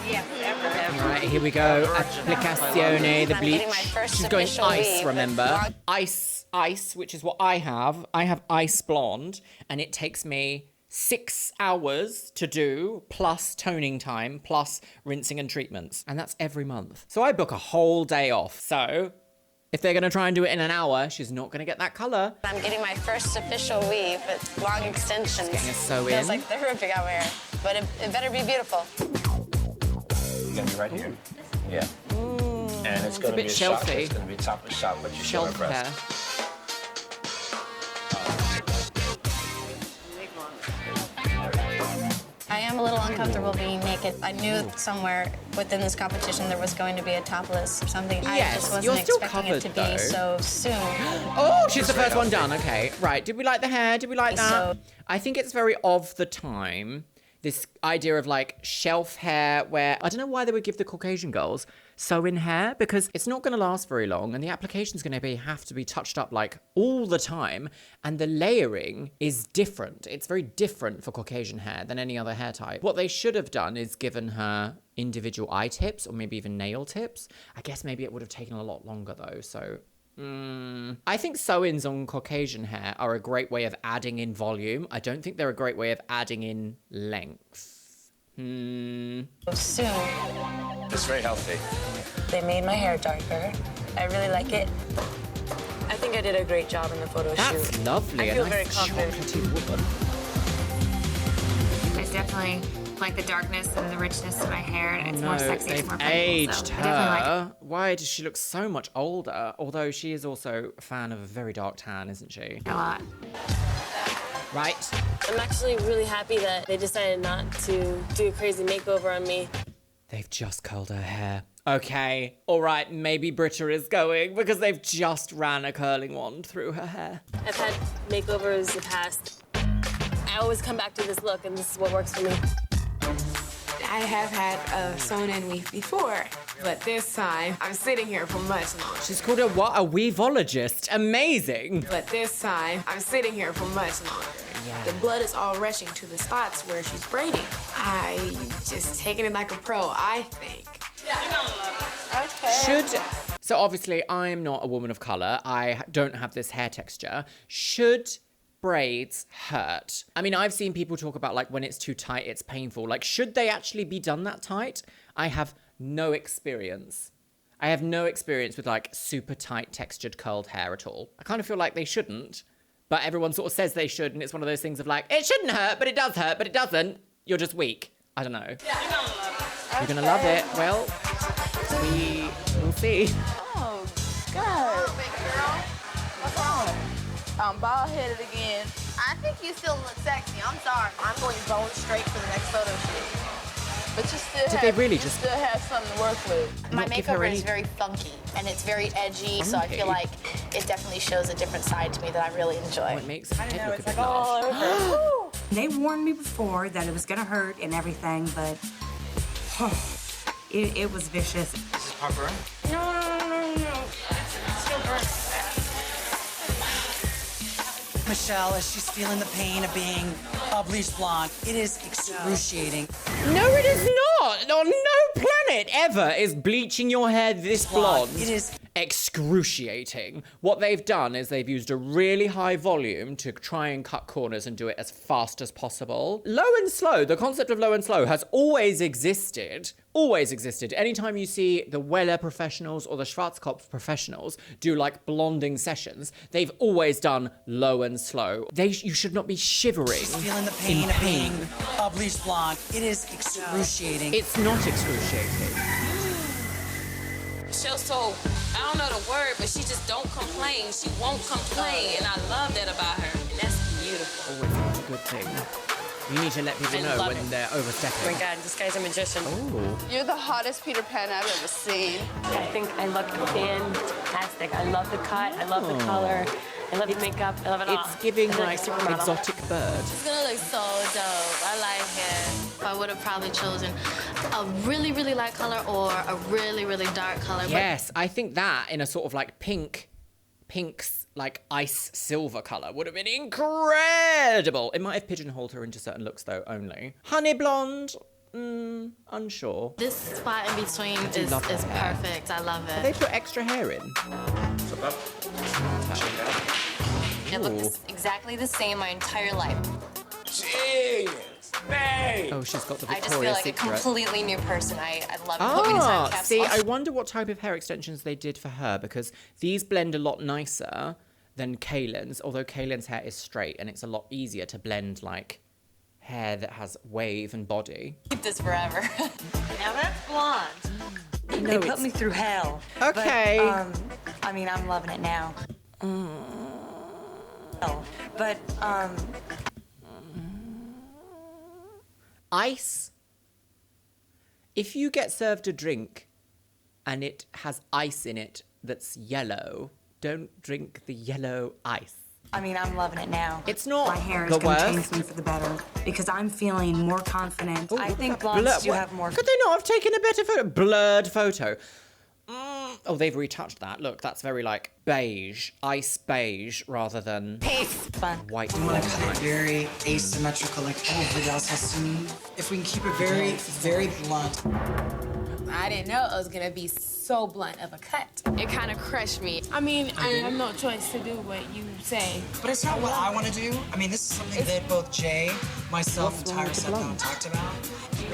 Yeah, ever. Right, here we go. Applicazione, the bleach. She's going ice, remember? Ice, which is what I have. I have ice blonde, and it takes me 6 hours to do, plus toning time, plus rinsing and treatments. And that's every month. So I book a whole day off. So if they're gonna try and do it in an hour, she's not gonna get that color. I'm getting my first official weave with long extensions. Getting a sew Feels in. like the roofing I'm wearing, but it better be beautiful. It's gonna be right here. Yeah. And it's gonna be a shot. It's gonna be top of the shot, but you show her Shelf hair. breast. I am a little uncomfortable being naked. I knew somewhere within this competition there was going to be a topless or something. Yes, I just wasn't you're still expecting it to covered, be so soon. Oh, she's the first one done. Okay, right. Did we like the hair? Did we like that? So- I think it's very of the time. This idea of like shelf hair where I don't know why they would give the Caucasian girls sew-in hair because it's not going to last very long and the application's going to have to be touched up like all the time and the layering is different. It's very different for Caucasian hair than any other hair type. What they should have done is given her individual eye tips or maybe even nail tips. I guess maybe it would have taken a lot longer though, so... I think sew-ins on Caucasian hair are a great way of adding in volume. I don't think they're a great way of adding in length. Soon. It's very healthy. They made my hair darker. I really like it. I think I did a great job in the photo shoot. That's lovely. I feel a very nice confident. chocolatey woman. I definitely like the darkness and the richness to my hair, and it's more sexy, it's they've more playful. aged So I definitely like it. her. Why does she look so much older? Although she is also a fan of a very dark tan, isn't she? A lot. Right. I'm actually really happy that they decided not to do a crazy makeover on me. They've just curled her hair. Okay, all right, maybe Britta is going because they've just ran a curling wand through her hair. I've had makeovers in the past. I always come back to this look, and this is what works for me. I have had a sewn-in weave before, but this time I'm sitting here for much longer. She's called a what? A weavologist. Amazing. But this time I'm sitting here for much longer. Yeah. The blood is all rushing to the spots where she's braiding. I just taking it like a pro, I think. So obviously I'm not a woman of color. I don't have this hair texture. Should braids hurt? I mean, I've seen people talk about like when it's too tight, it's painful. Like, should they actually be done that tight? I have no experience. I have no experience with like super tight textured curled hair at all. I kind of feel like they shouldn't, but everyone sort of says they should. And it's one of those things of like, it shouldn't hurt, but it does hurt, but it doesn't. You're just weak. I don't know. You're gonna love it. Well, we'll see. Oh, God. Big girl. What's wrong? I'm bald-headed again. I think you still look sexy. I'm sorry. I'm going bone straight for the next photo shoot. But you still still have something to work with. My makeover is very funky and it's very edgy, so I feel like it definitely shows a different side to me that I really enjoy. It makes the head look a bit oh, They warned me before that it was gonna hurt and everything, but it was vicious. Is this part burn? No. Still burnt. Michelle, as she's feeling the pain of being bleached blonde, it is excruciating. No, it is not. On no planet ever is bleaching your hair this blonde. It is excruciating. What they've done is they've used a really high volume to try and cut corners and do it as fast as possible. Low and slow, the concept of low and slow has always existed. Always existed. Anytime you see the Weller professionals or the Schwarzkopf professionals do like blonding sessions, they've always done low and slow. You should not be shivering. She's feeling the pain of being bleached blonde. It is excruciating. It's not excruciating. She's so, I don't know the word, but she just don't complain. She won't complain, and I love that about her. And that's beautiful. Always a good thing. You need to let people know when they're overstepping. Oh my God, this guy's a magician. Oh. You're the hottest Peter Pan I've ever seen. I think I look fantastic. I love the cut. I love the color. I love the makeup. I love it all. It's giving like exotic bird. It's gonna look so dope. I like it. I would have probably chosen a really, really light color or a really, really dark color. Yes, I think that in a sort of like pink's like ice silver color would have been incredible. It might have pigeonholed her into certain looks though, only. Honey blonde, unsure. This spot in between is perfect. I love it. They put extra hair in. It looks exactly the same my entire life. Oh, she's got the Victoria's I just feel like Secret. a completely new person. I love it. Put me in a time capsule. See, I wonder what type of hair extensions they did for her, because these blend a lot nicer than Kaylin's, although Kaylin's hair is straight and it's a lot easier to blend like hair that has wave and body. Keep this forever. Now that's blonde. No, they put me through hell. Okay. But, I mean, I'm loving it now. But, Ice. If you get served a drink and it has ice in it that's yellow, don't drink the yellow ice. I mean, I'm loving it now. It's not my hair the is going to worst. change me for the better because I'm feeling more confident. I think blondes do have more. Could they not have taken a better photo? Blurred photo. Oh, they've retouched that. Look, that's very like beige, ice beige, rather than white. We want to cut it very asymmetrical, like everybody else has to me. If we can keep it very, very blunt. I didn't know it was gonna be so blunt of a cut. It kind of crushed me. I mean, I have no choice to do what you say. But it's not what I want to do. I mean, this is something that both Jay, myself, and Tyra sat down and talked about.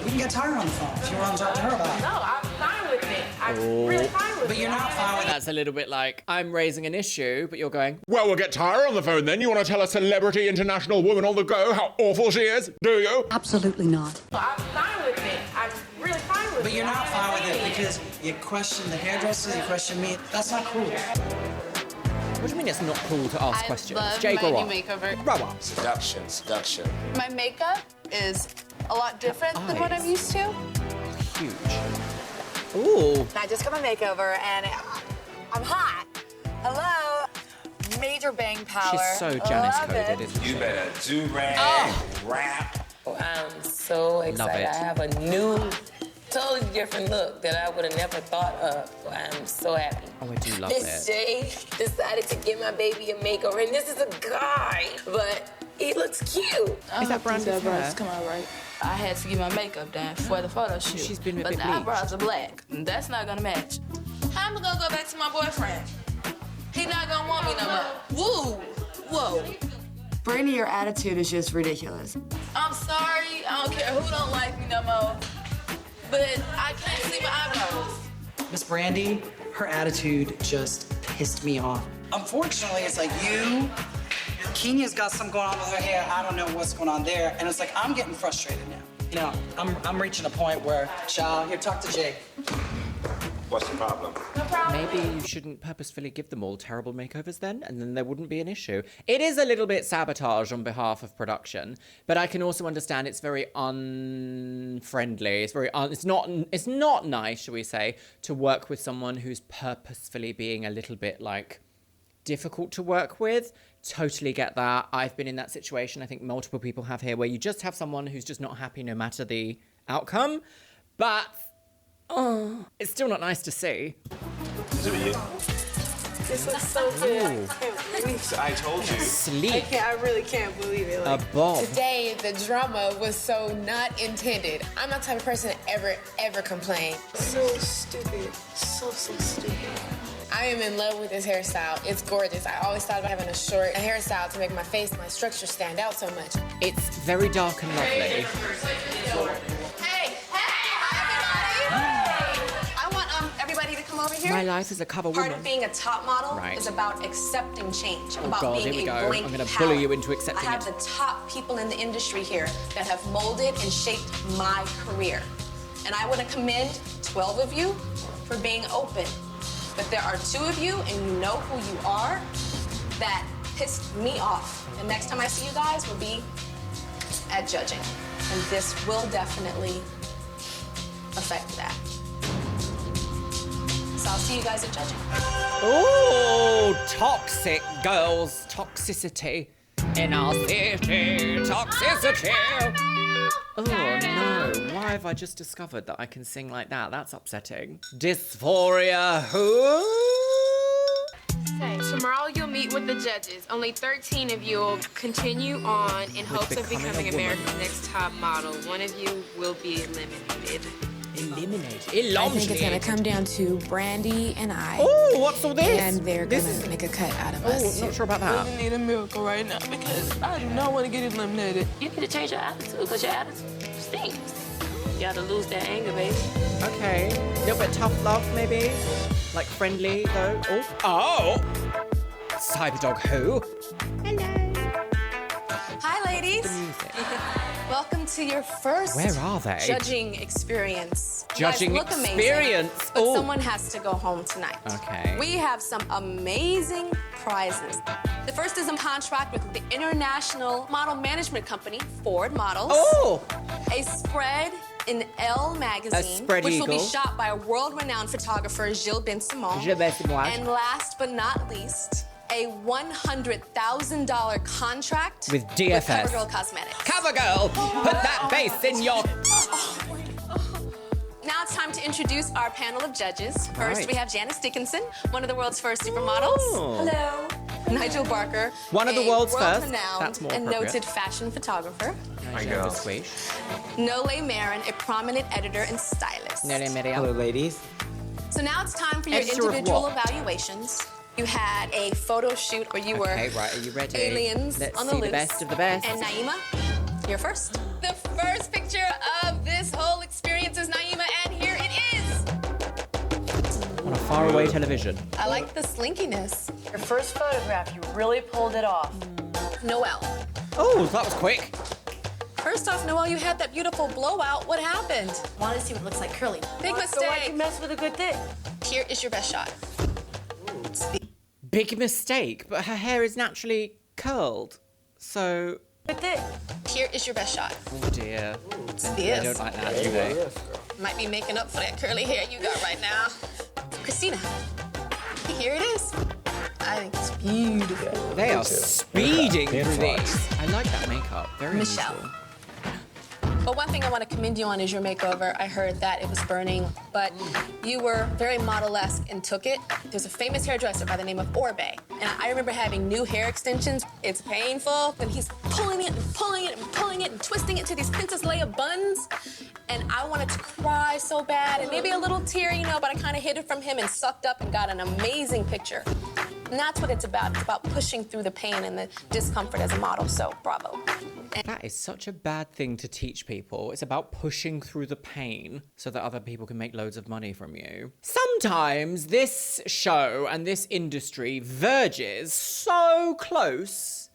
We can get Tyra on the phone if you want to talk to her about it. No, I'm fine with it. I'm really fine with it. But you're not fine with it. That's a little bit like, I'm raising an issue, but you're going, Well, we'll get Tyra on the phone then. You want to tell a celebrity international woman on the go how awful she is? Do you? Absolutely not. I'm fine with it. I'm really fine with it. But you're not fine with it because you question the hairdresser, you question me. That's not cool. What do you mean it's not cool to ask questions? I love Jay, my grow new up. makeover. Grow up. Seduction. My makeup is a lot different than what I'm used to. Huge. Ooh. I just got my makeover and I'm hot. Hello. Major bang power. She's so Janice coded, isn't she? You better do rap. Oh, I'm so excited. it. I have a new, totally different look that I would have never thought of. I'm so happy. Oh, I do love Miss it. J decided to give my baby a makeover, and this is a guy, but he looks cute. Is that Brandon's hair? Come on, right? I had to get my makeup done for the photo shoot. She's been a but bit the bleached. eyebrows are black. That's not gonna match. How am I gonna go back to my boyfriend? He not gonna want me no more. Whoa. Brandy, your attitude is just ridiculous. I'm sorry. I don't care who don't like me no more. But I can't see my eyebrows. Miss Brandy, her attitude just pissed me off. Unfortunately, it's like you, Kenya's got something going on with her hair. I don't know what's going on there. And it's like, I'm getting frustrated now. You know, I'm reaching a point where, child, here, talk to Jake. What's the problem? Maybe you shouldn't purposefully give them all terrible makeovers then, and then there wouldn't be an issue. It is a little bit sabotage on behalf of production, but I can also understand it's very unfriendly. It's not nice, shall we say, to work with someone who's purposefully being a little bit like difficult to work with. Totally get that. I've been in that situation. I think multiple people have here, where you just have someone who's just not happy no matter the outcome, but it's still not nice to see. Is it you? This looks so good. I told you. Sleek. I really can't believe it. A bob. Today, the drama was so not intended. I'm not the type of person to ever complain. So stupid. So stupid. I am in love with this hairstyle. It's gorgeous. I always thought about having a short hairstyle to make my face, my structure stand out so much. It's very dark and lovely. Everybody to come over here. My life as a cover woman. Part of being a top model Right. is about accepting change, Oh about God, being here we a go. blank I'm going to palette. bully you into accepting I have it. the top people in the industry here that have molded and shaped my career. And I want to commend 12 of you for being open. But there are 2 of you, and you know who you are, that pissed me off. And next time I see you guys will be at judging. And this will definitely affect that. So I'll see you guys at judging. Oh, toxic girls. Toxicity in our city. Toxicity. Oh, no. Why have I just discovered that I can sing like that? That's upsetting. Dysphoria who? Tomorrow you'll meet with the judges. Only 13 of you will continue on in hopes of becoming America's Next Top Model. One of you will be eliminated. Eliminated. I think it's gonna come down to Brandy and I. Oh, what's all this? And they're gonna make a cut out of us. I'm not sure about that. I need a miracle right now because I do not want to get eliminated. You need to change your attitude because your attitude stinks. You gotta lose that anger, baby. Okay. A little bit tough love, maybe? Like friendly, though? Oh! Cyberdog who? Hi, ladies. Welcome to your first Where are they? judging experience. Judging you guys look experience. amazing, but Oh. someone has to go home tonight. Okay. We have some amazing prizes. The first is a contract with the international model management company, Ford Models. Oh! A spread in Elle magazine, spread which will be eagle. shot by a world-renowned photographer, Gilles Ben-Simon. Gilles Ben-Simon. And last but not least, a $100,000 contract With DFS. CoverGirl Cosmetics. CoverGirl, put that face in your... Now it's time to introduce our panel of judges. First, Right. we have Janice Dickinson, one of the world's first supermodels. Oh. Hello. Nigel Barker, One of the a world's first. world-renowned That's more and appropriate. noted fashion photographer. My girl. Swish. Nole Marin, a prominent editor and stylist. Hello, ladies. So now it's time for your Editor of individual what? evaluations. You had a photo shoot where you were Okay, right, are you ready? aliens Let's on the see loose. the best of the best. And Naima, you're first. The first picture of this whole experience is Naima, and here it is. On a faraway television. I like the slinkiness. Your first photograph, you really pulled it off. Noelle. Oh, that was quick. First off, Noelle, you had that beautiful blowout. What happened? Want to see what it looks like curly. Big So why'd mistake. you mess with a good thing? Here is your best shot. Big mistake, but her hair is naturally curled. So... Good thing. Here is your best shot. Oh dear. It They is. don't like that, do they? Might be making up for that curly hair you got right now. Christina, here it is. I think it's beautiful. They are speeding through these. I like that makeup. Very Michelle. useful. But one thing I want to commend you on is your makeover. I heard that it was burning, but you were very model-esque and took it. There's a famous hairdresser by the name of Orbe, and I remember having new hair extensions. It's painful, and he's pulling it and pulling it and pulling it and twisting it to these Princess Leia buns. And I wanted to cry so bad, and maybe a little tear, you know, but I kind of hid it from him and sucked up and got an amazing picture. And that's what it's about. It's about pushing through the pain and the discomfort as a model, so bravo. That is such a bad thing to teach people. It's about pushing through the pain so that other people can make loads of money from you. Sometimes this show and this industry verges so close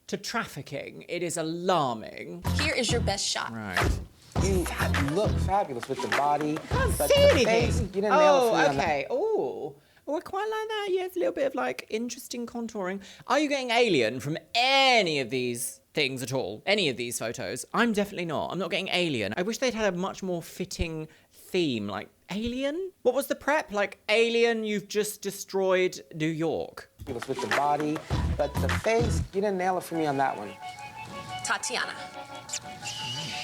to trafficking. It is alarming. Here is your best shot. Right. You look fabulous with the body. I can't but see the anything. face, you didn't nail it for me on that. Okay. Oh, I quite like that. Yes, a little bit of like interesting contouring. Are you getting alien from any of these things at all? Any of these photos? I'm definitely not. I'm not getting alien. I wish they'd had a much more fitting theme, like alien. What was the prep? Like alien, you've just destroyed New York. With the body, but the face, you didn't nail it for me on that one. Tatiana.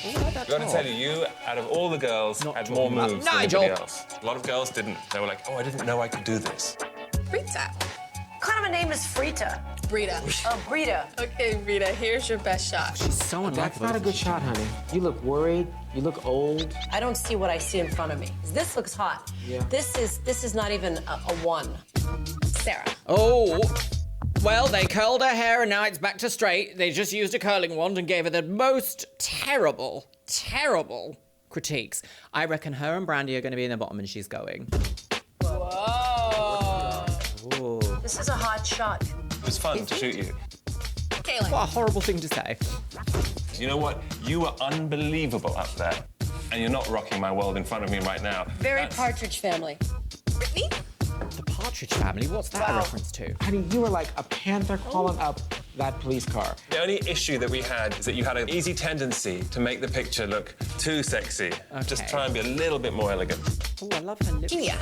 I've got to tell you, out of all the girls, had more moves than anybody else. A lot of girls didn't. They were like, oh, I didn't know I could do this. Rita. What kind of a name is Frita? Brita. Oh, Brita. Okay, Rita, here's your best shot. She's so unlikable. That's not a good shot, honey. You look worried. You look old. I don't see what I see in front of me. This looks hot. Yeah. This is not even a 1. Sarah. Oh. Well, they curled her hair and now it's back to straight. They just used a curling wand and gave her the most terrible critiques. I reckon her and Brandy are going to be in the bottom and she's going. Whoa. Ooh. This is a hot shot. It was fun to shoot you. Kaylin. What a horrible thing to say. You know what? You were unbelievable up there. And you're not rocking my world in front of me right now. Very Partridge Family. Brittany? The Partridge Family? What's that a reference to? Honey, you were like a panther crawling up that police car. The only issue that we had is that you had an easy tendency to make the picture look too sexy. Okay. Just try and be a little bit more elegant. Oh, I love her lipstick. Yeah.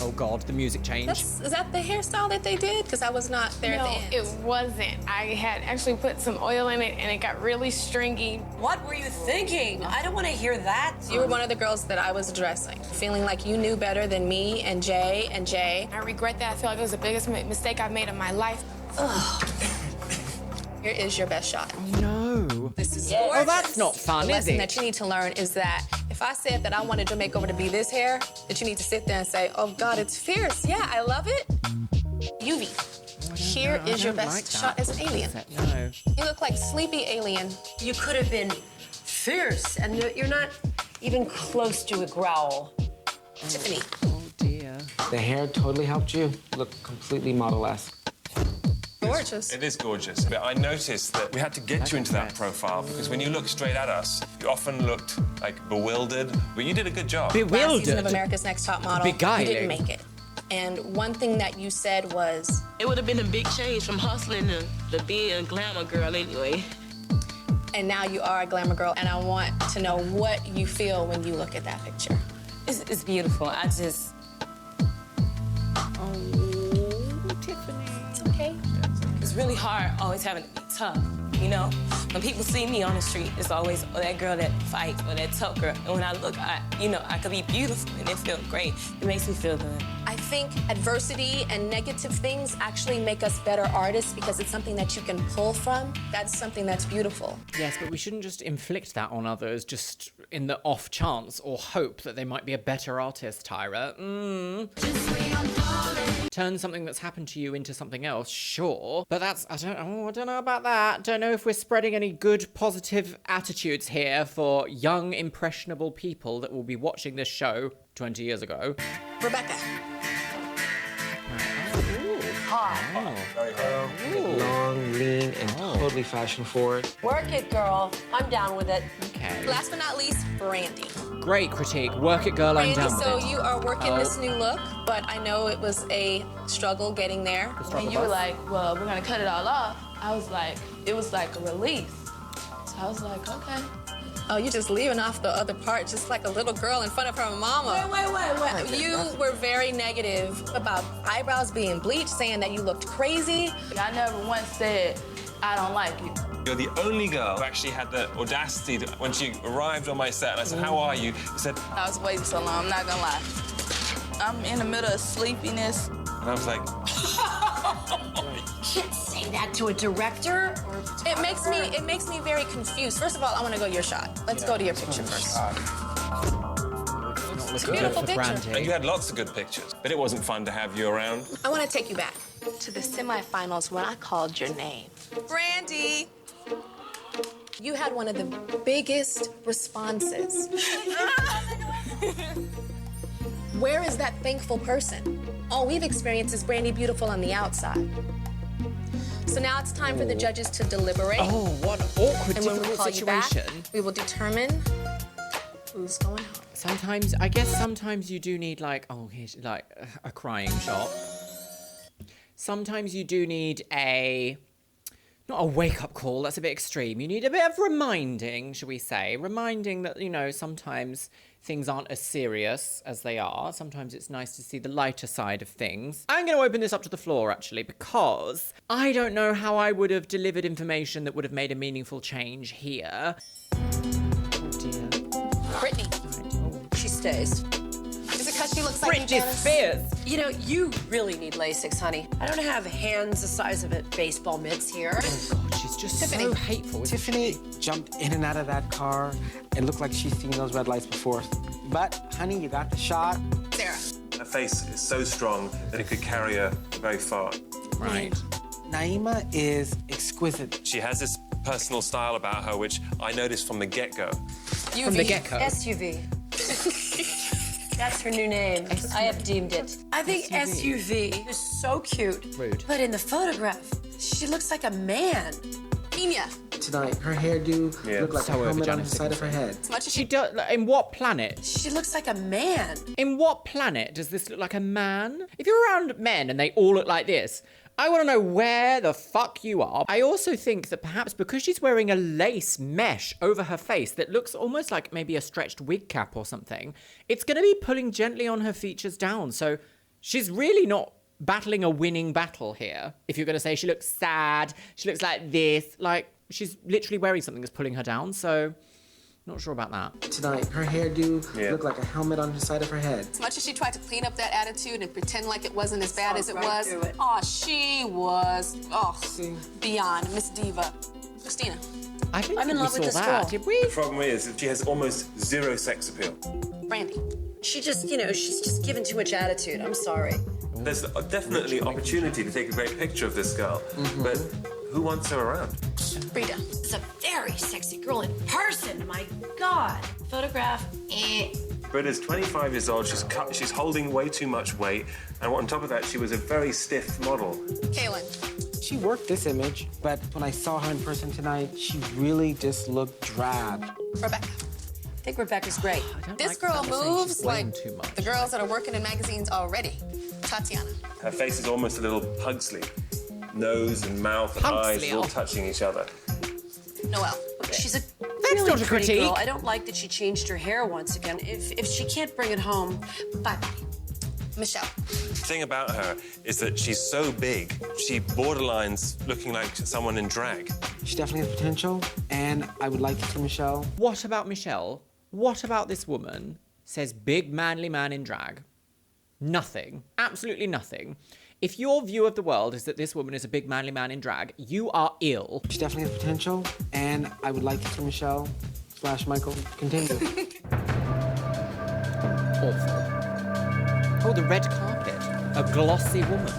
Oh, God, the music changed. Is that the hairstyle that they did? Because I was not there No, at the end. it wasn't. I had actually put some oil in it and it got really stringy. What were you thinking? I don't want to hear that. You were one of the girls that I was addressing, feeling like you knew better than me and Jay. I regret that. I feel like it was the biggest mistake I've made in my life. Ugh. Here is your best shot. Oh, no. This is Oh, gorgeous. that's not fun, the is lesson it? that you need to learn is that if I said that I wanted your makeover to be this hair, that you need to sit there and say, oh, God, it's fierce. Yeah, I love it. Yuvie. Here is your best shot as an alien. No. You look like sleepy alien. You could have been fierce, and you're not even close to a growl. Tiffany. Oh, dear. The hair totally helped you. You look completely model-esque. Gorgeous. It is gorgeous, but I noticed that we had to get you into that profile because when you look straight at us, you often looked like bewildered, but you did a good job. Last season of America's Next Top Model, Beguiling. you didn't make it. And one thing that you said was... It would have been a big change from hustling to being a glamour girl anyway. And now you are a glamour girl, and I want to know what you feel when you look at that picture. It's beautiful. I just... Oh, Tiffany. It's okay. It's really hard always having to be tough, you know? When people see me on the street, it's always, oh, that girl that fights or that tough girl. And when I look, I could be beautiful and it feels great. It makes me feel good. I think adversity and negative things actually make us better artists because it's something that you can pull from. That's something that's beautiful. Yes, but we shouldn't just inflict that on others just in the off chance or hope that they might be a better artist, Tyra. Turn something that's happened to you into something else, sure. But that's, I don't know about that. Don't know if we're spreading any good, positive attitudes here for young, impressionable people that will be watching this show 20 years ago. Rebecca. Hot. Very hard. Long, lean, and totally fashion forward. Work it, girl. I'm down with it. Okay. Last but not least, Brandy. Great critique. Work it, girl, I'm Brandy, down with so it. you are working this new look, but I know it was a struggle getting there. And you were like, well, we're gonna cut it all off. I was like, it was like a release. So I was like, okay. Oh, you're just leaving off the other part, just like a little girl in front of her mama. Wait. You were very negative about eyebrows being bleached, saying that you looked crazy. I never once said, I don't like you. You're the only girl who actually had the audacity to, when she arrived on my set, and I said, how are you? She said, I was waiting so long, I'm not gonna lie. I'm in the middle of sleepiness. and I was like, You can't say that to a director. It makes me very confused. First of all, I want to go your shot. Let's go to your picture first. It's a beautiful picture. and you had lots of good pictures, but it wasn't fun to have you around. I want to take you back to the semifinals when I called your name. Brandy! You had one of the biggest responses. Where is that thankful person? All we've experienced is Brandy beautiful on the outside. So now it's time for the judges to deliberate. Oh, what an awkward, And when we difficult call you back, situation. we will determine who's going home. Sometimes, I guess sometimes you do need like, oh, here's like a crying shot. Sometimes you do need not a wake-up call, that's a bit extreme. You need a bit of reminding, shall we say. Reminding that, you know, sometimes things aren't as serious as they are. Sometimes it's nice to see the lighter side of things. I'm going to open this up to the floor, actually, because I don't know how I would have delivered information that would have made a meaningful change here. Oh, dear. Brittany. She stays. Is it because she looks like Britney Spears. You know, you really need Lasix, honey. I don't have hands the size of baseball mitts here. Oh, God, she's just so hateful. Tiffany jumped in and out of that car. It looked like she's seen those red lights before. But, honey, you got the shot. Sarah. Her face is so strong that it could carry her very far. Right. Naima is exquisite. She has this personal style about her, which I noticed from the get-go. From the get-go. SUV. That's her new name. I have deemed it. I think SUV is so cute. Rude. But in the photograph, she looks like a man. Enya. Tonight, her hairdo looked like So a helmet on the overgenetic. side of her head. As much as She does. In what planet? She looks like a man. In what planet does this look like a man? If you're around men and they all look like this, I want to know where the fuck you are. I also think that perhaps because she's wearing a lace mesh over her face that looks almost like maybe a stretched wig cap or something, it's going to be pulling gently on her features down. So she's really not battling a winning battle here. If you're going to say she looks sad, she looks like this, like she's literally wearing something that's pulling her down. So not sure about that. Tonight, her hairdo looked like a helmet on the side of her head. As much as she tried to clean up that attitude and pretend like it wasn't as bad as it right was, through it. she was, beyond Miss Diva. Christina. I don't I'm think in we love saw with this that, girl. did we? The problem is that she has almost zero sex appeal. Brandy. She just, you know, she's just given too much attitude. I'm sorry. There's definitely opportunity to take a great picture of this girl, but who wants her around? Rita. It's a very sexy girl in person. My God. Photograph. Britta's 25 years old, she's holding way too much weight, and on top of that, she was a very stiff model. Kaylin. She worked this image, but when I saw her in person tonight, she really just looked drab. Rebecca. I think Rebecca's great. This girl moves like the girls that are working in magazines already. Tatiana. Her face is almost a little Pugsley. Nose and mouth and eyes all touching each other. Noelle. She's a That's really not a pretty critique. girl. I don't like that she changed her hair once again. If she can't bring it home, bye. Michelle. The thing about her is that she's so big, she borderlines looking like someone in drag. She definitely has potential, and I would like to see Michelle. What about Michelle? What about this woman says big manly man in drag? Nothing. Absolutely nothing. If your view of the world is that this woman is a big manly man in drag, you are ill. She definitely has potential, and I would like to see Michelle / Michael continue. Awful. Oh, the red carpet. A glossy woman.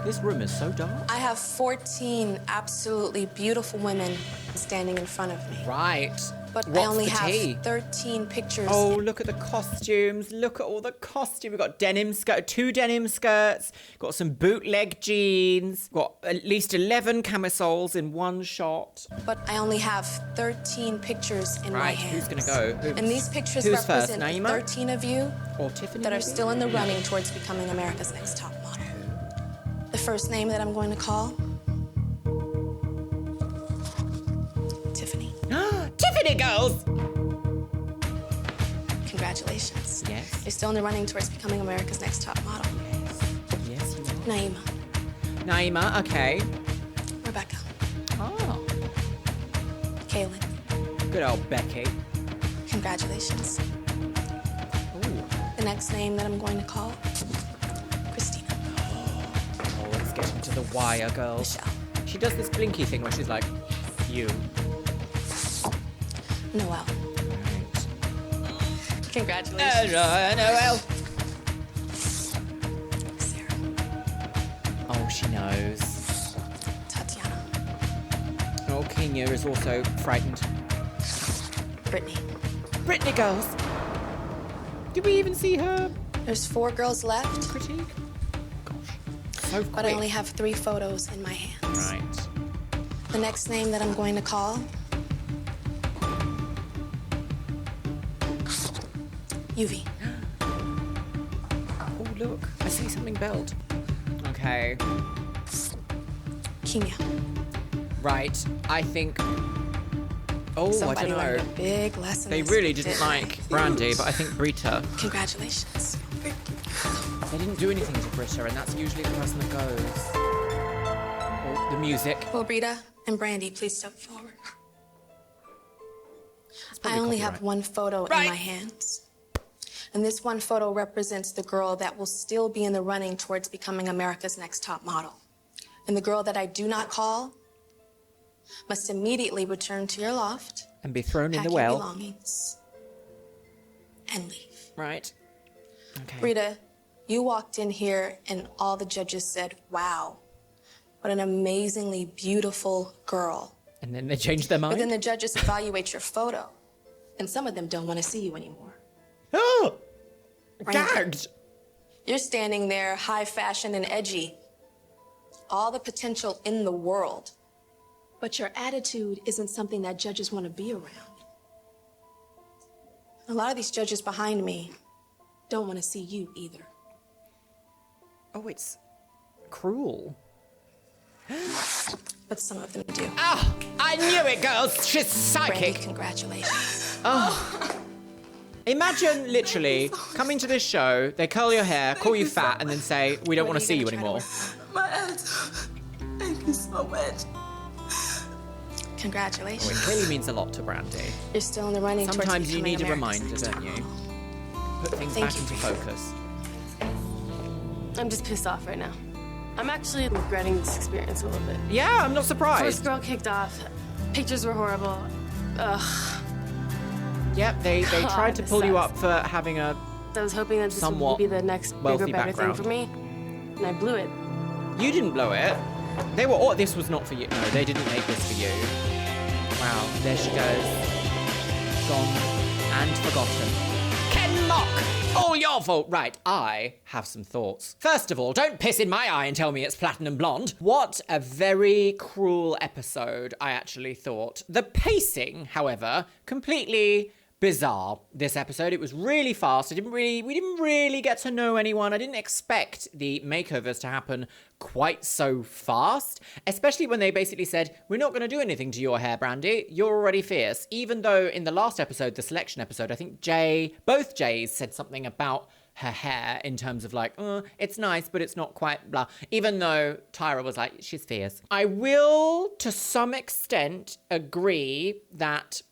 This room is so dark. I have 14 absolutely beautiful women standing in front of me. Right. But What's I only the tea? have 13 pictures. Oh, look at the costumes. Look at all the costumes. We've got denim skirt, 2 denim skirts, got some bootleg jeans, got at least 11 camisoles in one shot. But I only have 13 pictures in my Right, hands. who's gonna go? And these pictures Who's first, represent Naima? 13 of you Or Tiffany, that are maybe? still in the running towards becoming America's Next Top Model. The first name that I'm going to call, Tiffany. Tiffany girls! Congratulations. Yes. You're still in the running towards becoming America's Next Top Model. Yes, you are. Naima. Naima, okay. Rebecca. Oh. Kaylin. Good old Becky. Congratulations. Ooh. The next name that I'm going to call, Christina. Oh, let's get into the wire, girls. Michelle. She does this blinky thing where she's like, you. Noelle. Congratulations. Noelle. Sarah. Oh, she knows. Tatiana. Oh, Kenya is also frightened. Brittany. Brittany girls. Did we even see her There's 4 girls left. critique? Gosh. So quick. But I only have 3 photos in my hands. Right. The next name that I'm going to call, Yuvi. Oh, look. I see something built. Okay. Kenya. Right. I think... Oh, Somebody I don't know. learned a big lesson. They really didn't like Brandy, but I think Brita. Congratulations. They didn't do anything to Brita, and that's usually the person that goes. Oh, the music. Will Brita and Brandy please step forward? I only have 1 photo in my hands. And this 1 photo represents the girl that will still be in the running towards becoming America's next top model. And the girl that I do not call must immediately return to your loft and be thrown in the pack well. your belongings, and leave. Right. Okay. Rita, you walked in here and all the judges said, wow, what an amazingly beautiful girl. And then they changed their mind? But then the judges evaluate your photo, and some of them don't want to see you anymore. Oh! Right. Gagged! You're standing there, high fashion and edgy. All the potential in the world. But your attitude isn't something that judges want to be around. A lot of these judges behind me don't want to see you either. Oh, it's cruel. But some of them do. Ah! I knew it, girls! She's psychic! Brandy, congratulations. Oh. Imagine, literally, coming to this show, they curl your hair, call you fat, and then say, we don't want to see you anymore. My ass. Thank you so much. Congratulations. Well, it clearly means a lot to Brandy. You're still in the running. Sometimes you need a reminder, don't you? Put things back into focus. I'm just pissed off right now. I'm actually regretting this experience a little bit. Yeah, I'm not surprised. First girl kicked off. Pictures were horrible. Ugh. Yep, they tried to pull you up for having a I was hoping that this would be the next bigger, better thing for me, and I blew it. You didn't blow it. They were all, this was not for you. No, they didn't make this for you. Wow, there she goes. Gone and forgotten. Ken Mock! All your fault. Right, I have some thoughts. First of all, don't piss in my eye and tell me it's platinum blonde. What a very cruel episode, I actually thought. The pacing, however, completely bizarre, this episode. It was really fast. We didn't really get to know anyone. I didn't expect the makeovers to happen quite so fast, especially when they basically said, we're not going to do anything to your hair, Brandy. You're already fierce. Even though in the last episode, the selection episode, I think both Jays said something about her hair in terms of like, it's nice, but it's not quite blah. Even though Tyra was like, she's fierce. I will, to some extent, agree that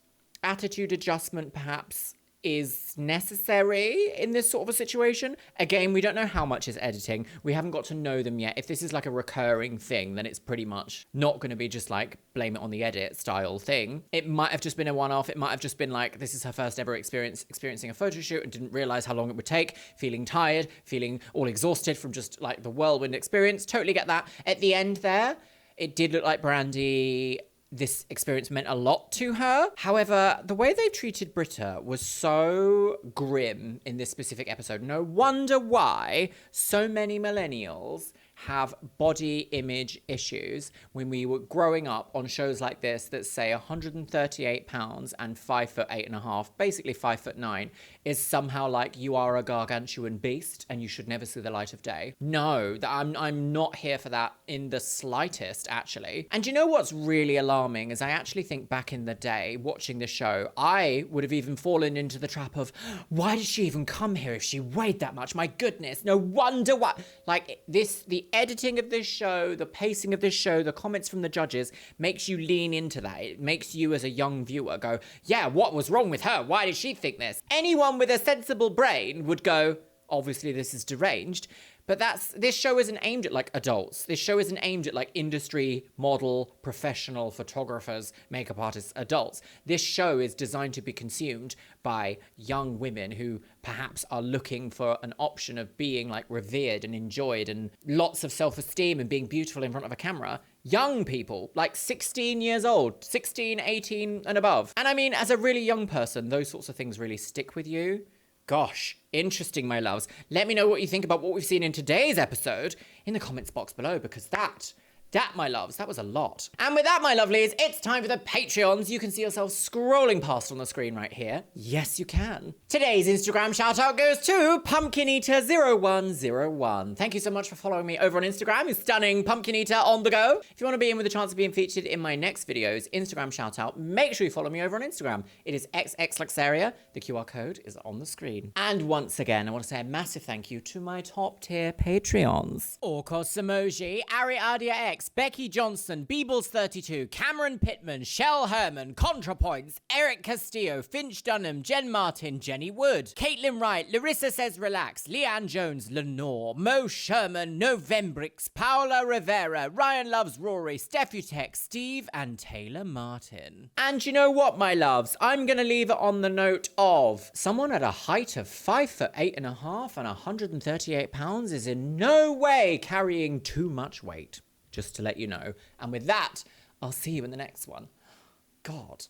attitude adjustment perhaps is necessary in this sort of a situation. Again, we don't know how much is editing. We haven't got to know them yet. If this is like a recurring thing, then it's pretty much not going to be just like blame it on the edit style thing. It might have just been a one-off. It might have just been like, this is her first ever experiencing a photo shoot and didn't realize how long it would take, feeling tired, feeling all exhausted from just like the whirlwind experience. Totally get that. At the end there, it did look like Brandy, this experience meant a lot to her. However, the way they treated Brita was so grim in this specific episode. No wonder why so many millennials have body image issues when we were growing up on shows like this that say 138 pounds and 5'8.5", basically 5'9", is somehow like you are a gargantuan beast and you should never see the light of day. No, I'm not here for that in the slightest, actually. And you know what's really alarming is I actually think back in the day watching the show, I would have even fallen into the trap of, why did she even come here if she weighed that much? My goodness, no wonder why. Like the editing of this show, the pacing of this show, the comments from the judges makes you lean into that. It makes you as a young viewer go, yeah, what was wrong with her? Why did she think this? Anyone with a sensible brain would go, obviously this is deranged. But this show isn't aimed at like adults. This show isn't aimed at like industry, model, professional photographers, makeup artists, adults. This show is designed to be consumed by young women who perhaps are looking for an option of being like revered and enjoyed and lots of self-esteem and being beautiful in front of a camera. Young people, like 16 years old, 16, 18 and above. And I mean, as a really young person, those sorts of things really stick with you. Gosh, interesting, my loves. Let me know what you think about what we've seen in today's episode in the comments box below, because that, my loves, that was a lot. And with that, my lovelies, it's time for the Patreons. You can see yourself scrolling past on the screen right here. Yes, you can. Today's Instagram shout out goes to Pumpkin Eater 0101. Thank you so much for following me over on Instagram. You stunning Pumpkin Eater on the go. If you want to be in with a chance of being featured in my next video's Instagram shout out, make sure you follow me over on Instagram. It is XXLuxeria. The QR code is on the screen. And once again, I want to say a massive thank you to my top tier Patreons. Orkos Emoji, Ariadia X, Becky Johnson, Beebles32, Cameron Pittman, Shell Herman, ContraPoints, Eric Castillo, Finch Dunham, Jen Martin, Jenny Wood, Caitlin Wright, Larissa Says Relax, Leanne Jones, Lenore, Mo Sherman, Novembrix, Paola Rivera, Ryan Loves Rory, Stefutech, Steve, and Taylor Martin. And you know what, my loves? I'm gonna leave it on the note of someone at a height of 5'8.5" and 138 pounds is in no way carrying too much weight. Just to let you know. And with that, I'll see you in the next one. God.